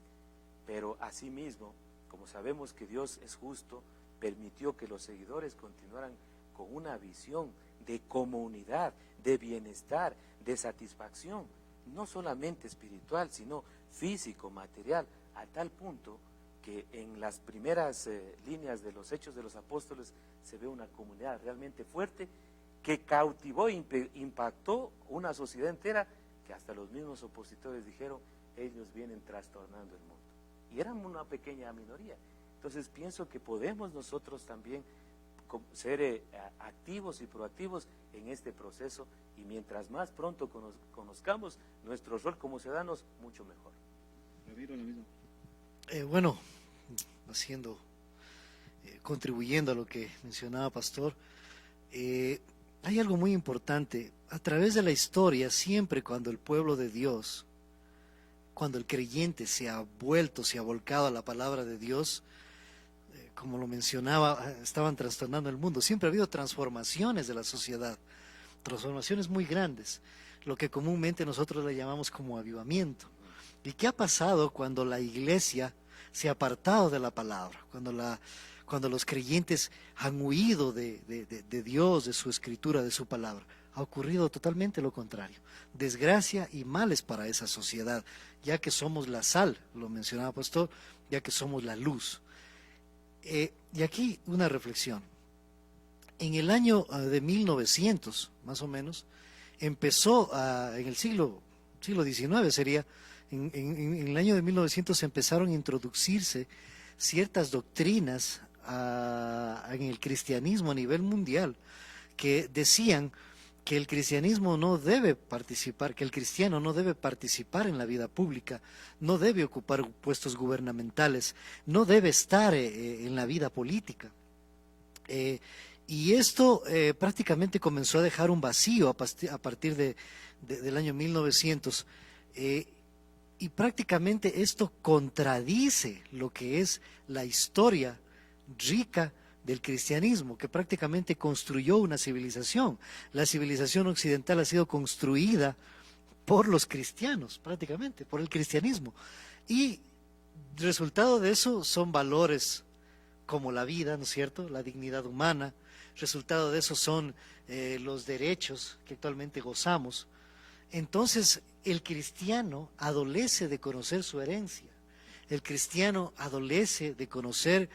Speaker 3: Pero asimismo, como sabemos que Dios es justo, permitió que los seguidores continuaran con una visión de comunidad, de bienestar, de satisfacción, no solamente espiritual, sino físico, material, a tal punto que en las primeras líneas de los Hechos de los Apóstoles se ve una comunidad realmente fuerte que cautivó e impactó una sociedad entera, que hasta los mismos opositores dijeron, ellos vienen trastornando el mundo. Y eran una pequeña minoría. Entonces pienso que podemos nosotros también ser activos y proactivos en este proceso, y mientras más pronto conozcamos nuestro rol como ciudadanos, mucho mejor.
Speaker 2: Bueno, contribuyendo a lo que mencionaba Pastor, hay algo muy importante. A través de la historia, siempre cuando el pueblo de Dios, cuando el creyente se ha volcado a la palabra de Dios, como lo mencionaba, estaban trastornando el mundo. Siempre ha habido transformaciones de la sociedad, transformaciones muy grandes, lo que comúnmente nosotros le llamamos como avivamiento. ¿Y qué ha pasado cuando la iglesia se ha apartado de la palabra? Cuando los creyentes han huido de Dios, de su escritura, de su palabra. Ha ocurrido totalmente lo contrario. Desgracia y males para esa sociedad, ya que somos la sal, lo mencionaba Pastor, ya que somos la luz. Y aquí una reflexión. En el año de 1900, más o menos, empezó en el siglo XIX sería, en el año de 1900 empezaron a introducirse ciertas doctrinas en el cristianismo a nivel mundial que decían que el cristianismo no debe participar, que el cristiano no debe participar en la vida pública, no debe ocupar puestos gubernamentales, no debe estar en la vida política. Y esto prácticamente comenzó a dejar un vacío a partir del año 1900. Y prácticamente esto contradice lo que es la historia rica del cristianismo, que prácticamente construyó una civilización. La civilización occidental ha sido construida por los cristianos, prácticamente, por el cristianismo. Y resultado de eso son valores como la vida, ¿no es cierto?, la dignidad humana. Resultado de eso son los derechos que actualmente gozamos. Entonces, el cristiano adolece de conocer su herencia. El cristiano adolece de conocer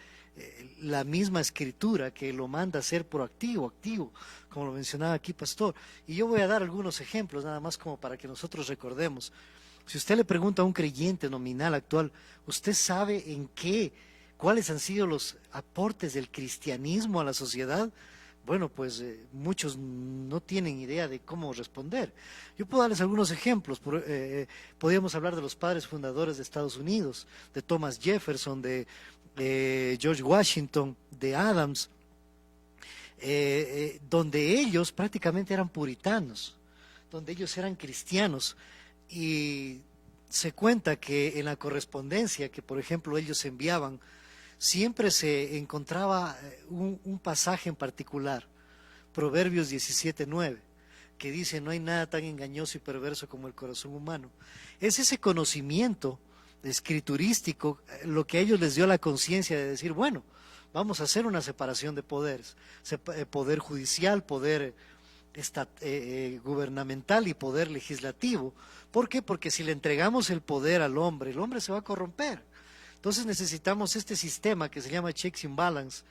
Speaker 2: la misma escritura que lo manda a ser proactivo, activo, como lo mencionaba aquí Pastor. Y yo voy a dar algunos ejemplos, nada más como para que nosotros recordemos. Si usted le pregunta a un creyente nominal actual, ¿usted sabe cuáles han sido los aportes del cristianismo a la sociedad? Bueno, pues muchos no tienen idea de cómo responder. Yo puedo darles algunos ejemplos. Podríamos hablar de los padres fundadores de Estados Unidos, de Thomas Jefferson, de George Washington, de Adams, donde ellos prácticamente eran puritanos, donde ellos eran cristianos. Y se cuenta que en la correspondencia que, por ejemplo, ellos enviaban, siempre se encontraba un pasaje en particular, Proverbios 17:9, que dice: no hay nada tan engañoso y perverso como el corazón humano. Es ese conocimiento escriturístico lo que a ellos les dio la conciencia de decir, bueno, vamos a hacer una separación de poderes, poder judicial, poder gubernamental y poder legislativo. ¿Por qué? Porque si le entregamos el poder al hombre, el hombre se va a corromper. Entonces necesitamos este sistema que se llama checks and balance,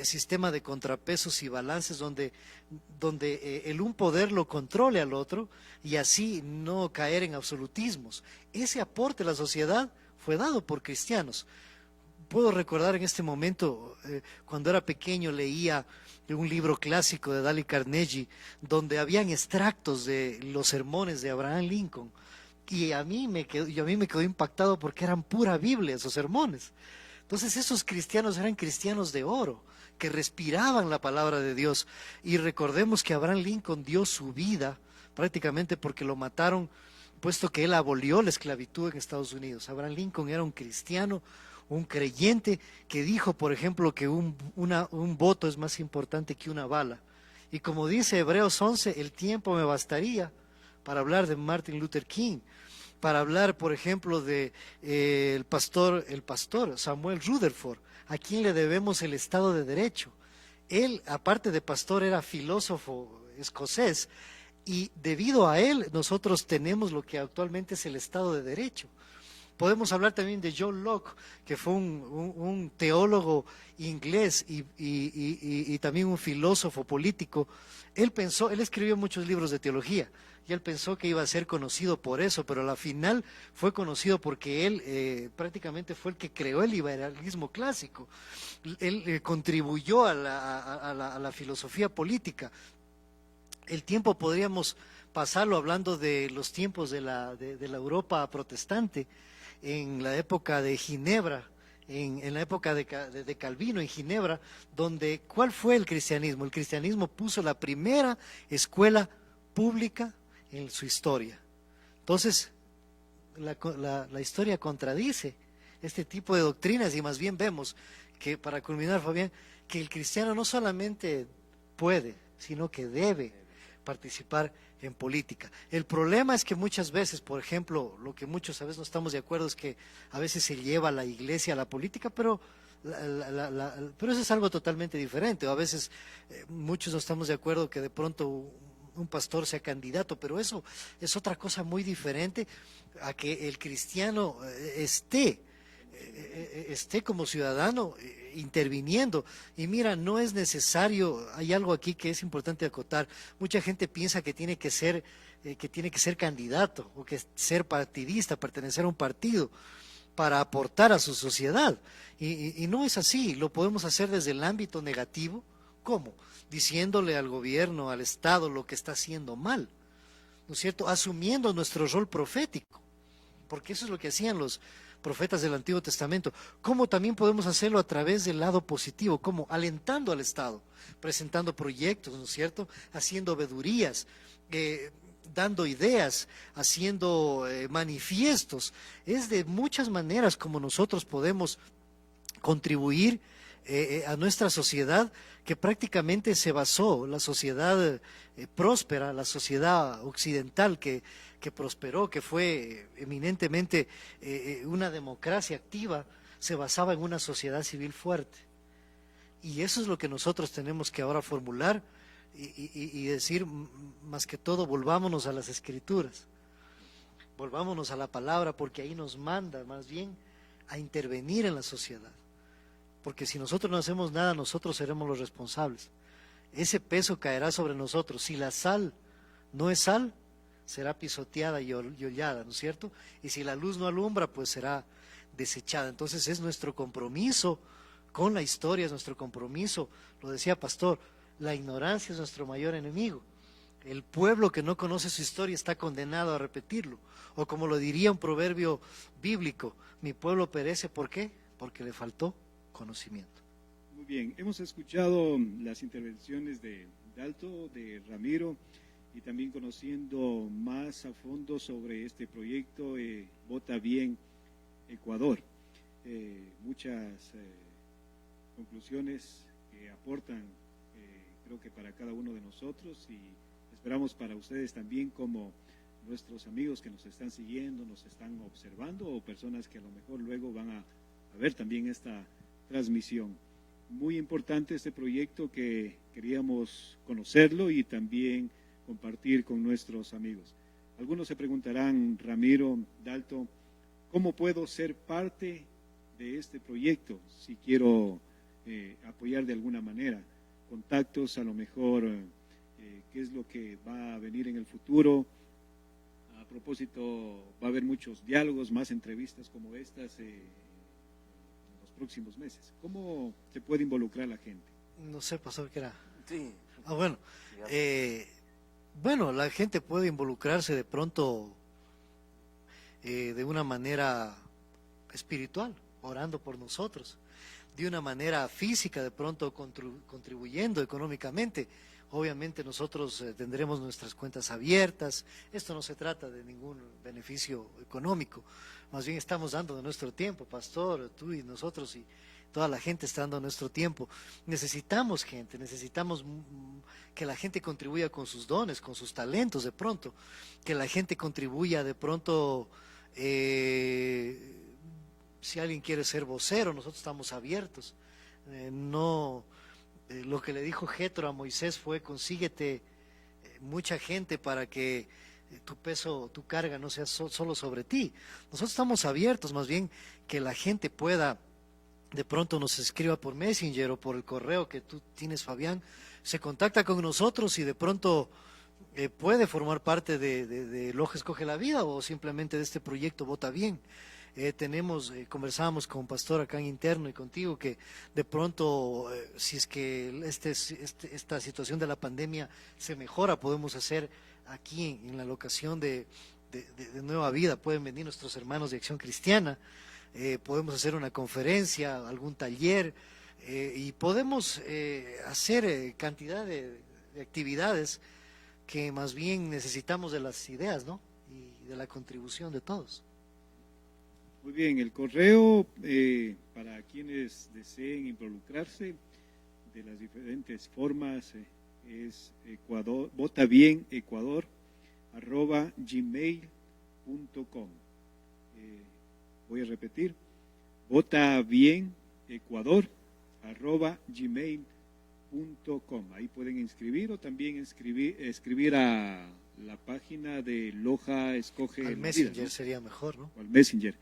Speaker 2: sistema de contrapesos y balances donde el un poder lo controle al otro y así no caer en absolutismos. Ese aporte a la sociedad fue dado por cristianos. Puedo recordar en este momento, cuando era pequeño leía un libro clásico de Dale Carnegie, donde habían extractos de los sermones de Abraham Lincoln. Y a mí me quedó impactado porque eran pura Biblia esos sermones. Entonces esos cristianos eran cristianos de oro, que respiraban la palabra de Dios. Y recordemos que Abraham Lincoln dio su vida prácticamente porque lo mataron, puesto que él abolió la esclavitud en Estados Unidos. Abraham Lincoln era un cristiano, un creyente que dijo, por ejemplo, que un voto es más importante que una bala. Y como dice Hebreos 11, el tiempo me bastaría para hablar de Martin Luther King, para hablar, por ejemplo, de el pastor Samuel Rutherford, a quien le debemos el Estado de Derecho. Él, aparte de pastor, era filósofo escocés, y debido a él nosotros tenemos lo que actualmente es el Estado de Derecho. Podemos hablar también de John Locke, que fue un teólogo inglés y también un filósofo político. Él escribió muchos libros de teología, y él pensó que iba a ser conocido por eso, pero a la final fue conocido porque él prácticamente fue el que creó el liberalismo clásico. Él contribuyó a la filosofía política. El tiempo podríamos pasarlo hablando de los tiempos de la Europa protestante, en la época de Ginebra, en la época de Calvino en Ginebra, donde ¿cuál fue el cristianismo? El cristianismo puso la primera escuela pública en su historia. Entonces, la historia contradice este tipo de doctrinas, y más bien vemos que, para culminar, Fabián, que el cristiano no solamente puede, sino que debe participar en política. El problema es que muchas veces, por ejemplo, lo que muchos a veces no estamos de acuerdo es que a veces se lleva a la iglesia a la política, pero pero eso es algo totalmente diferente. O a veces muchos no estamos de acuerdo que de pronto un pastor sea candidato, pero eso es otra cosa muy diferente a que el cristiano esté esté como ciudadano interviniendo. Y mira, no es necesario, hay algo aquí que es importante acotar. Mucha gente piensa que tiene que ser candidato o que ser partidista, pertenecer a un partido para aportar a su sociedad. Y no es así, lo podemos hacer desde el ámbito negativo. ¿Cómo? Diciéndole al gobierno, al Estado, lo que está haciendo mal, ¿no es cierto? Asumiendo nuestro rol profético, porque eso es lo que hacían los profetas del Antiguo Testamento. ¿Cómo también podemos hacerlo a través del lado positivo? ¿Cómo? Alentando al Estado, presentando proyectos, ¿no es cierto? Haciendo vedurías, dando ideas, haciendo manifiestos. Es de muchas maneras como nosotros podemos contribuir a nuestra sociedad, que prácticamente se basó, la sociedad próspera, la sociedad occidental que prosperó, que fue eminentemente una democracia activa, se basaba en una sociedad civil fuerte. Y eso es lo que nosotros tenemos que ahora formular y decir, más que todo, volvámonos a las Escrituras, volvámonos a la palabra, porque ahí nos manda más bien a intervenir en la sociedad. Porque si nosotros no hacemos nada, nosotros seremos los responsables. Ese peso caerá sobre nosotros. Si la sal no es sal, será pisoteada y hollada, ¿no es cierto? Y si la luz no alumbra, pues será desechada. Entonces es nuestro compromiso con la historia, es nuestro compromiso, lo decía Pastor, la ignorancia es nuestro mayor enemigo. El pueblo que no conoce su historia está condenado a repetirlo. O como lo diría un proverbio bíblico, mi pueblo perece, ¿por qué? Porque le faltó conocimiento.
Speaker 1: Muy bien, hemos escuchado las intervenciones de Dalto, de Ramiro, y también conociendo más a fondo sobre este proyecto Vota Bien Ecuador. Muchas conclusiones que aportan, creo que para cada uno de nosotros, y esperamos para ustedes también, como nuestros amigos que nos están siguiendo, nos están observando, o personas que a lo mejor luego van a ver también esta transmisión. Muy importante este proyecto, que queríamos conocerlo y también compartir con nuestros amigos. Algunos se preguntarán, Ramiro, Dalto, ¿cómo puedo ser parte de este proyecto si quiero apoyar de alguna manera? Contactos, a lo mejor, qué es lo que va a venir en el futuro. A propósito, va a haber muchos diálogos, más entrevistas como estas próximos meses. ¿Cómo se puede involucrar la gente?
Speaker 2: No sé, Pastor, ¿qué era?
Speaker 3: Sí.
Speaker 2: Bueno, bueno, la gente puede involucrarse de pronto de una manera espiritual, orando por nosotros, de una manera física, de pronto contribuyendo económicamente. Obviamente nosotros tendremos nuestras cuentas abiertas. Esto no se trata de ningún beneficio económico, más bien estamos dando de nuestro tiempo, Pastor, tú y nosotros y toda la gente está dando nuestro tiempo. Necesitamos gente, necesitamos que la gente contribuya con sus dones, con sus talentos de pronto, que la gente contribuya de pronto, si alguien quiere ser vocero, nosotros estamos abiertos. Lo que le dijo Jetro a Moisés fue: consíguete mucha gente para que tu peso, tu carga no sea solo sobre ti. Nosotros estamos abiertos, más bien que la gente pueda, de pronto nos escriba por Messenger o por el correo que tú tienes, Fabián, se contacta con nosotros y de pronto puede formar parte de Loja Escoge la Vida, o simplemente de este proyecto Vota Bien. Conversábamos con Pastor acá en interno y contigo, que de pronto, si es que esta situación de la pandemia se mejora, podemos hacer aquí en la locación de Nueva Vida, pueden venir nuestros hermanos de Acción Cristiana, podemos hacer una conferencia, algún taller, y podemos hacer cantidad de actividades que más bien necesitamos de las ideas, ¿no? Y de la contribución de todos.
Speaker 1: Muy bien, el correo para quienes deseen involucrarse de las diferentes formas es votavienecuador@gmail.com. Voy a repetir: votavienecuador@gmail.com. Ahí pueden inscribir, o también escribir a la página de Loja Escoge
Speaker 2: al
Speaker 1: la
Speaker 2: Messenger
Speaker 1: Vida, ¿no?
Speaker 2: Sería mejor, ¿no?
Speaker 1: O al Messenger.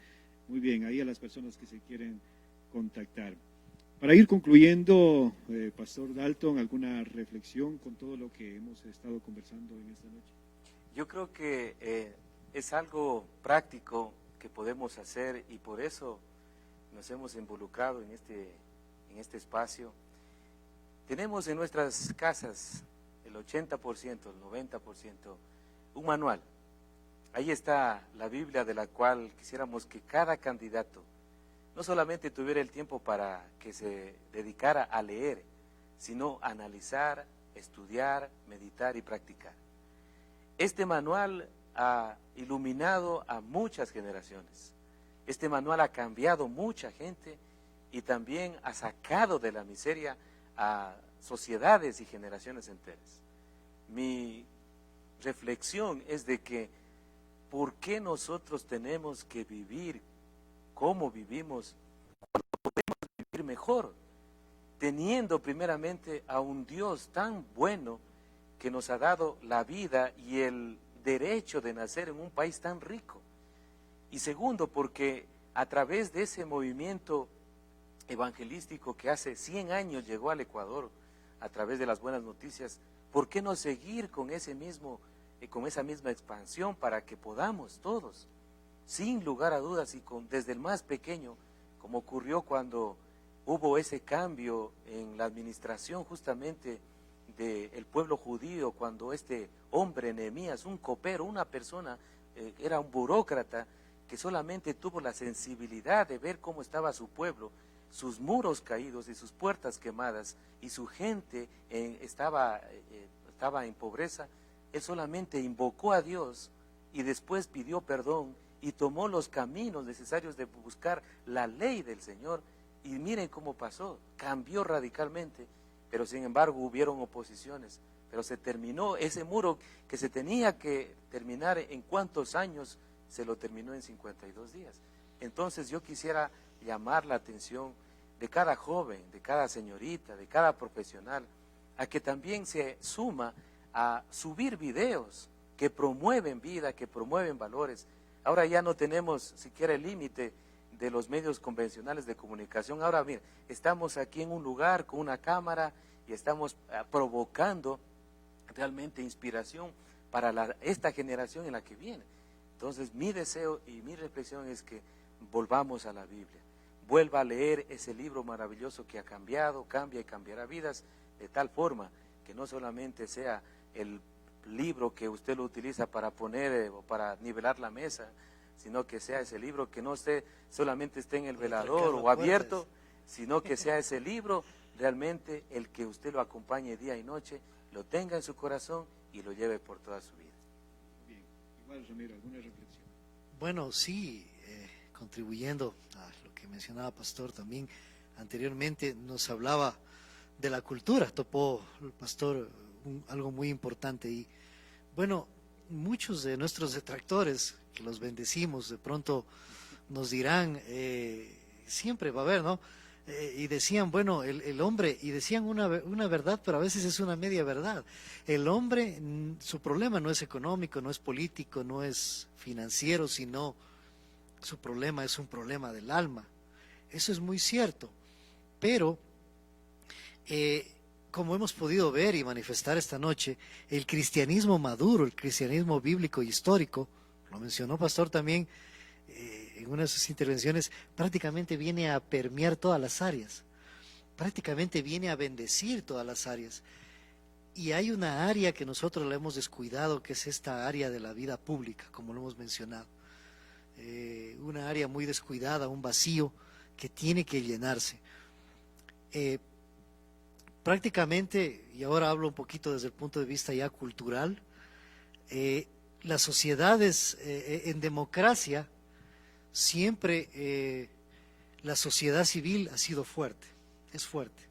Speaker 1: Muy bien, ahí a las personas que se quieren contactar. Para ir concluyendo, Pastor Dalton, ¿alguna reflexión con todo lo que hemos estado conversando en esta noche?
Speaker 3: Yo creo que es algo práctico que podemos hacer y por eso nos hemos involucrado en este espacio. Tenemos en nuestras casas el 80%, el 90%, un manual. Ahí está la Biblia, de la cual quisiéramos que cada candidato no solamente tuviera el tiempo para que se dedicara a leer, sino a analizar, estudiar, meditar y practicar. Este manual ha iluminado a muchas generaciones. Este manual ha cambiado mucha gente y también ha sacado de la miseria a sociedades y generaciones enteras. Mi reflexión es de que ¿por qué nosotros tenemos que vivir como vivimos cuando podemos vivir mejor? Teniendo primeramente a un Dios tan bueno que nos ha dado la vida y el derecho de nacer en un país tan rico. Y segundo, porque a través de ese movimiento evangelístico que hace 100 años llegó al Ecuador, a través de las buenas noticias, ¿por qué no seguir con esa misma expansión para que podamos todos, sin lugar a dudas y desde el más pequeño, como ocurrió cuando hubo ese cambio en la administración justamente del pueblo judío, cuando este hombre Nehemías, un copero, una persona, era un burócrata que solamente tuvo la sensibilidad de ver cómo estaba su pueblo, sus muros caídos y sus puertas quemadas, y su gente estaba en pobreza. Él solamente invocó a Dios y después pidió perdón y tomó los caminos necesarios de buscar la ley del Señor, y miren cómo pasó, cambió radicalmente, pero sin embargo hubieron oposiciones, pero se terminó ese muro que se tenía que terminar en cuántos años, se lo terminó en 52 días. Entonces yo quisiera llamar la atención de cada joven, de cada señorita, de cada profesional, a que también se suma a subir videos que promueven vida, que promueven valores. Ahora ya no tenemos siquiera el límite de los medios convencionales de comunicación. Ahora, mira, estamos aquí en un lugar con una cámara y estamos provocando realmente inspiración para esta generación en la que viene. Entonces, mi deseo y mi reflexión es que volvamos a la Biblia. Vuelva a leer ese libro maravilloso que ha cambiado, cambia y cambiará vidas, de tal forma que no solamente sea el libro que usted lo utiliza para poner o para nivelar la mesa, sino que sea ese libro que no solamente esté en el velador o abierto, sino que sea ese libro realmente el que usted lo acompañe día y noche, lo tenga en su corazón y lo lleve por toda su vida.
Speaker 1: Bien, igual Ramiro, ¿alguna reflexión?
Speaker 2: Bueno, sí, contribuyendo a lo que mencionaba Pastor también anteriormente, nos hablaba de la cultura, topó el Pastor algo muy importante. Y bueno, muchos de nuestros detractores, que los bendecimos, de pronto nos dirán, siempre va a haber, ¿no? Y decían, bueno, el hombre, y decían una verdad, pero a veces es una media verdad. El hombre, su problema no es económico, no es político, no es financiero, sino su problema es un problema del alma. Eso es muy cierto, pero como hemos podido ver y manifestar esta noche, el cristianismo maduro, el cristianismo bíblico y histórico, lo mencionó Pastor también en una de sus intervenciones, prácticamente viene a permear todas las áreas, prácticamente viene a bendecir todas las áreas. Y hay una área que nosotros la hemos descuidado, que es esta área de la vida pública, como lo hemos mencionado. Una área muy descuidada, un vacío que tiene que llenarse. Prácticamente, y ahora hablo un poquito desde el punto de vista ya cultural, las sociedades en democracia, siempre la sociedad civil ha sido fuerte, es fuerte.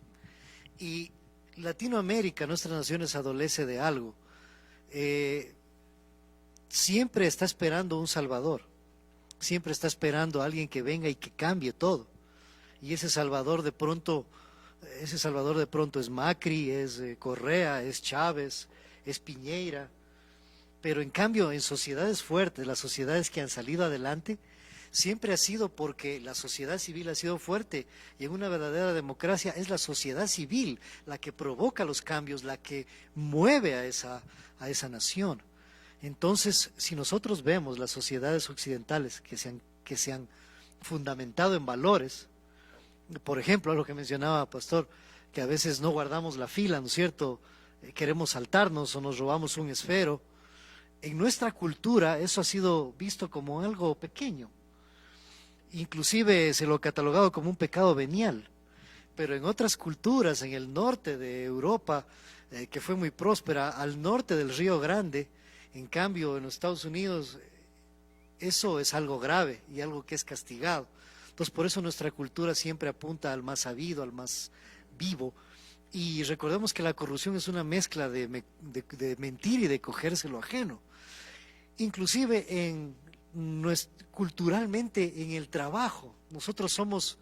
Speaker 2: Y Latinoamérica, nuestras naciones, adolece de algo. Siempre está esperando un salvador, siempre está esperando a alguien que venga y que cambie todo. Y ese salvador de pronto es Macri, es Correa, es Chávez, es Piñera. Pero en cambio, en sociedades fuertes, las sociedades que han salido adelante, siempre ha sido porque la sociedad civil ha sido fuerte, y en una verdadera democracia es la sociedad civil la que provoca los cambios, la que mueve a esa nación. Entonces, si nosotros vemos las sociedades occidentales que se han fundamentado en valores, por ejemplo, lo que mencionaba Pastor, que a veces no guardamos la fila, ¿no es cierto? Queremos saltarnos o nos robamos un esfero. En nuestra cultura eso ha sido visto como algo pequeño. Inclusive se lo ha catalogado como un pecado venial. Pero en otras culturas, en el norte de Europa, que fue muy próspera, al norte del Río Grande, en cambio en los Estados Unidos, eso es algo grave y algo que es castigado. Entonces por eso nuestra cultura siempre apunta al más sabido, al más vivo. Y recordemos que la corrupción es una mezcla de mentir y de cogerse lo ajeno. Inclusive culturalmente en el trabajo, nosotros somos,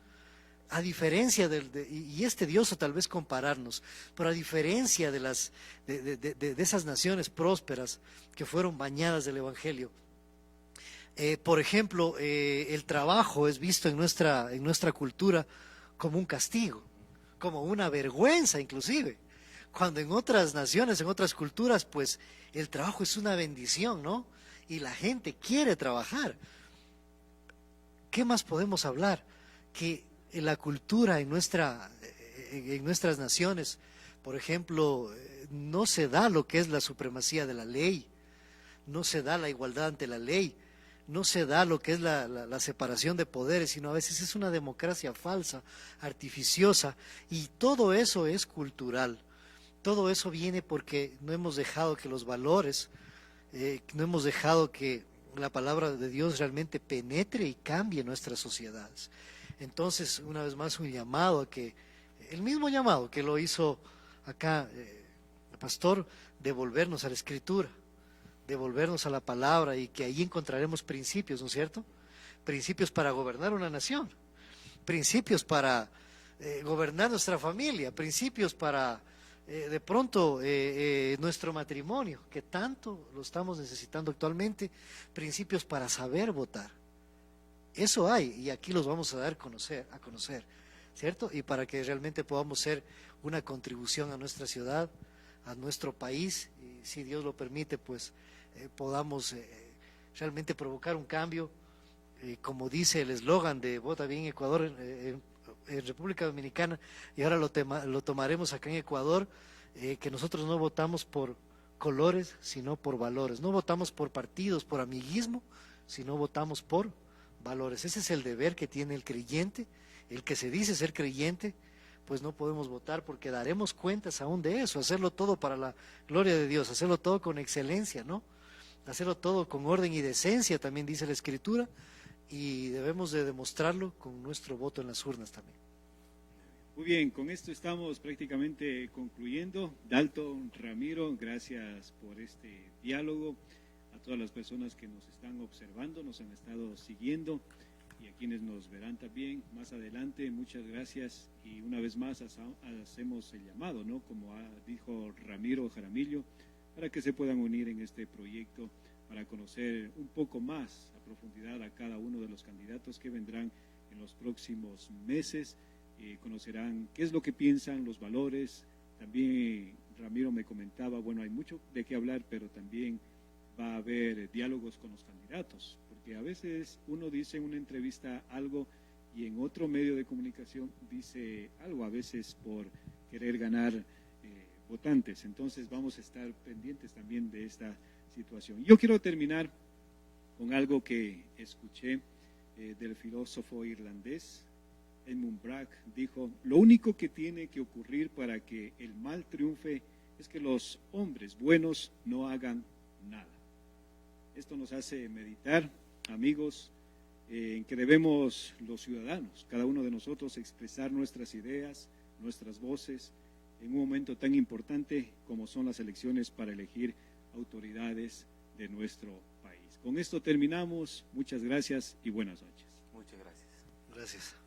Speaker 2: a diferencia y es tedioso tal vez compararnos, pero a diferencia de esas naciones prósperas que fueron bañadas del Evangelio, por ejemplo, el trabajo es visto en nuestra cultura como un castigo, como una vergüenza inclusive, cuando en otras naciones, en otras culturas, pues el trabajo es una bendición, ¿no? Y la gente quiere trabajar. ¿Qué más podemos hablar? Que en la cultura, en nuestras naciones, por ejemplo, no se da lo que es la supremacía de la ley, no se da la igualdad ante la ley, no se da lo que es la separación de poderes, sino a veces es una democracia falsa, artificiosa, y todo eso es cultural. Todo eso viene porque no hemos dejado que los valores, no hemos dejado que la palabra de Dios realmente penetre y cambie nuestras sociedades. Entonces, una vez más, un llamado a que, el mismo llamado que lo hizo acá el pastor, devolvernos a la Escritura, devolvernos a la palabra, y que ahí encontraremos principios, ¿no es cierto? Principios para gobernar una nación, principios para gobernar nuestra familia, principios para de pronto nuestro matrimonio, que tanto lo estamos necesitando actualmente, principios para saber votar. Eso hay, y aquí los vamos a dar a conocer, ¿cierto? Y para que realmente podamos ser una contribución a nuestra ciudad, a nuestro país, y si Dios lo permite, pues podamos realmente provocar un cambio, como dice el eslogan de Vota Bien Ecuador en República Dominicana, y ahora lo tomaremos acá en Ecuador, que nosotros no votamos por colores, sino por valores. No votamos por partidos, por amiguismo, sino votamos por valores. Ese es el deber que tiene el creyente, el que se dice ser creyente. Pues no podemos votar porque daremos cuentas aún de eso, hacerlo todo para la gloria de Dios, hacerlo todo con excelencia, ¿no? Hacerlo todo con orden y decencia, también dice la Escritura, y debemos de demostrarlo con nuestro voto en las urnas también.
Speaker 1: Muy bien, con esto estamos prácticamente concluyendo. Dalton, Ramiro, gracias por este diálogo. A todas las personas que nos están observando, nos han estado siguiendo, y a quienes nos verán también más adelante, muchas gracias. Y una vez más hacemos el llamado, ¿no? Como dijo Ramiro Jaramillo, para que se puedan unir en este proyecto, para conocer un poco más a profundidad a cada uno de los candidatos que vendrán en los próximos meses. Conocerán qué es lo que piensan, los valores. También Ramiro me comentaba, bueno, hay mucho de qué hablar, pero también va a haber diálogos con los candidatos, porque a veces uno dice en una entrevista algo y en otro medio de comunicación dice algo, a veces por querer ganar votantes. Entonces vamos a estar pendientes también de esta situación. Yo quiero terminar con algo que escuché del filósofo irlandés Edmund Burke. Dijo: lo único que tiene que ocurrir para que el mal triunfe es que los hombres buenos no hagan nada. Esto nos hace meditar, amigos, en que debemos los ciudadanos, cada uno de nosotros, expresar nuestras ideas, nuestras voces, en un momento tan importante como son las elecciones para elegir autoridades de nuestro país. Con esto terminamos. Muchas gracias y buenas noches.
Speaker 3: Muchas gracias.
Speaker 2: Gracias.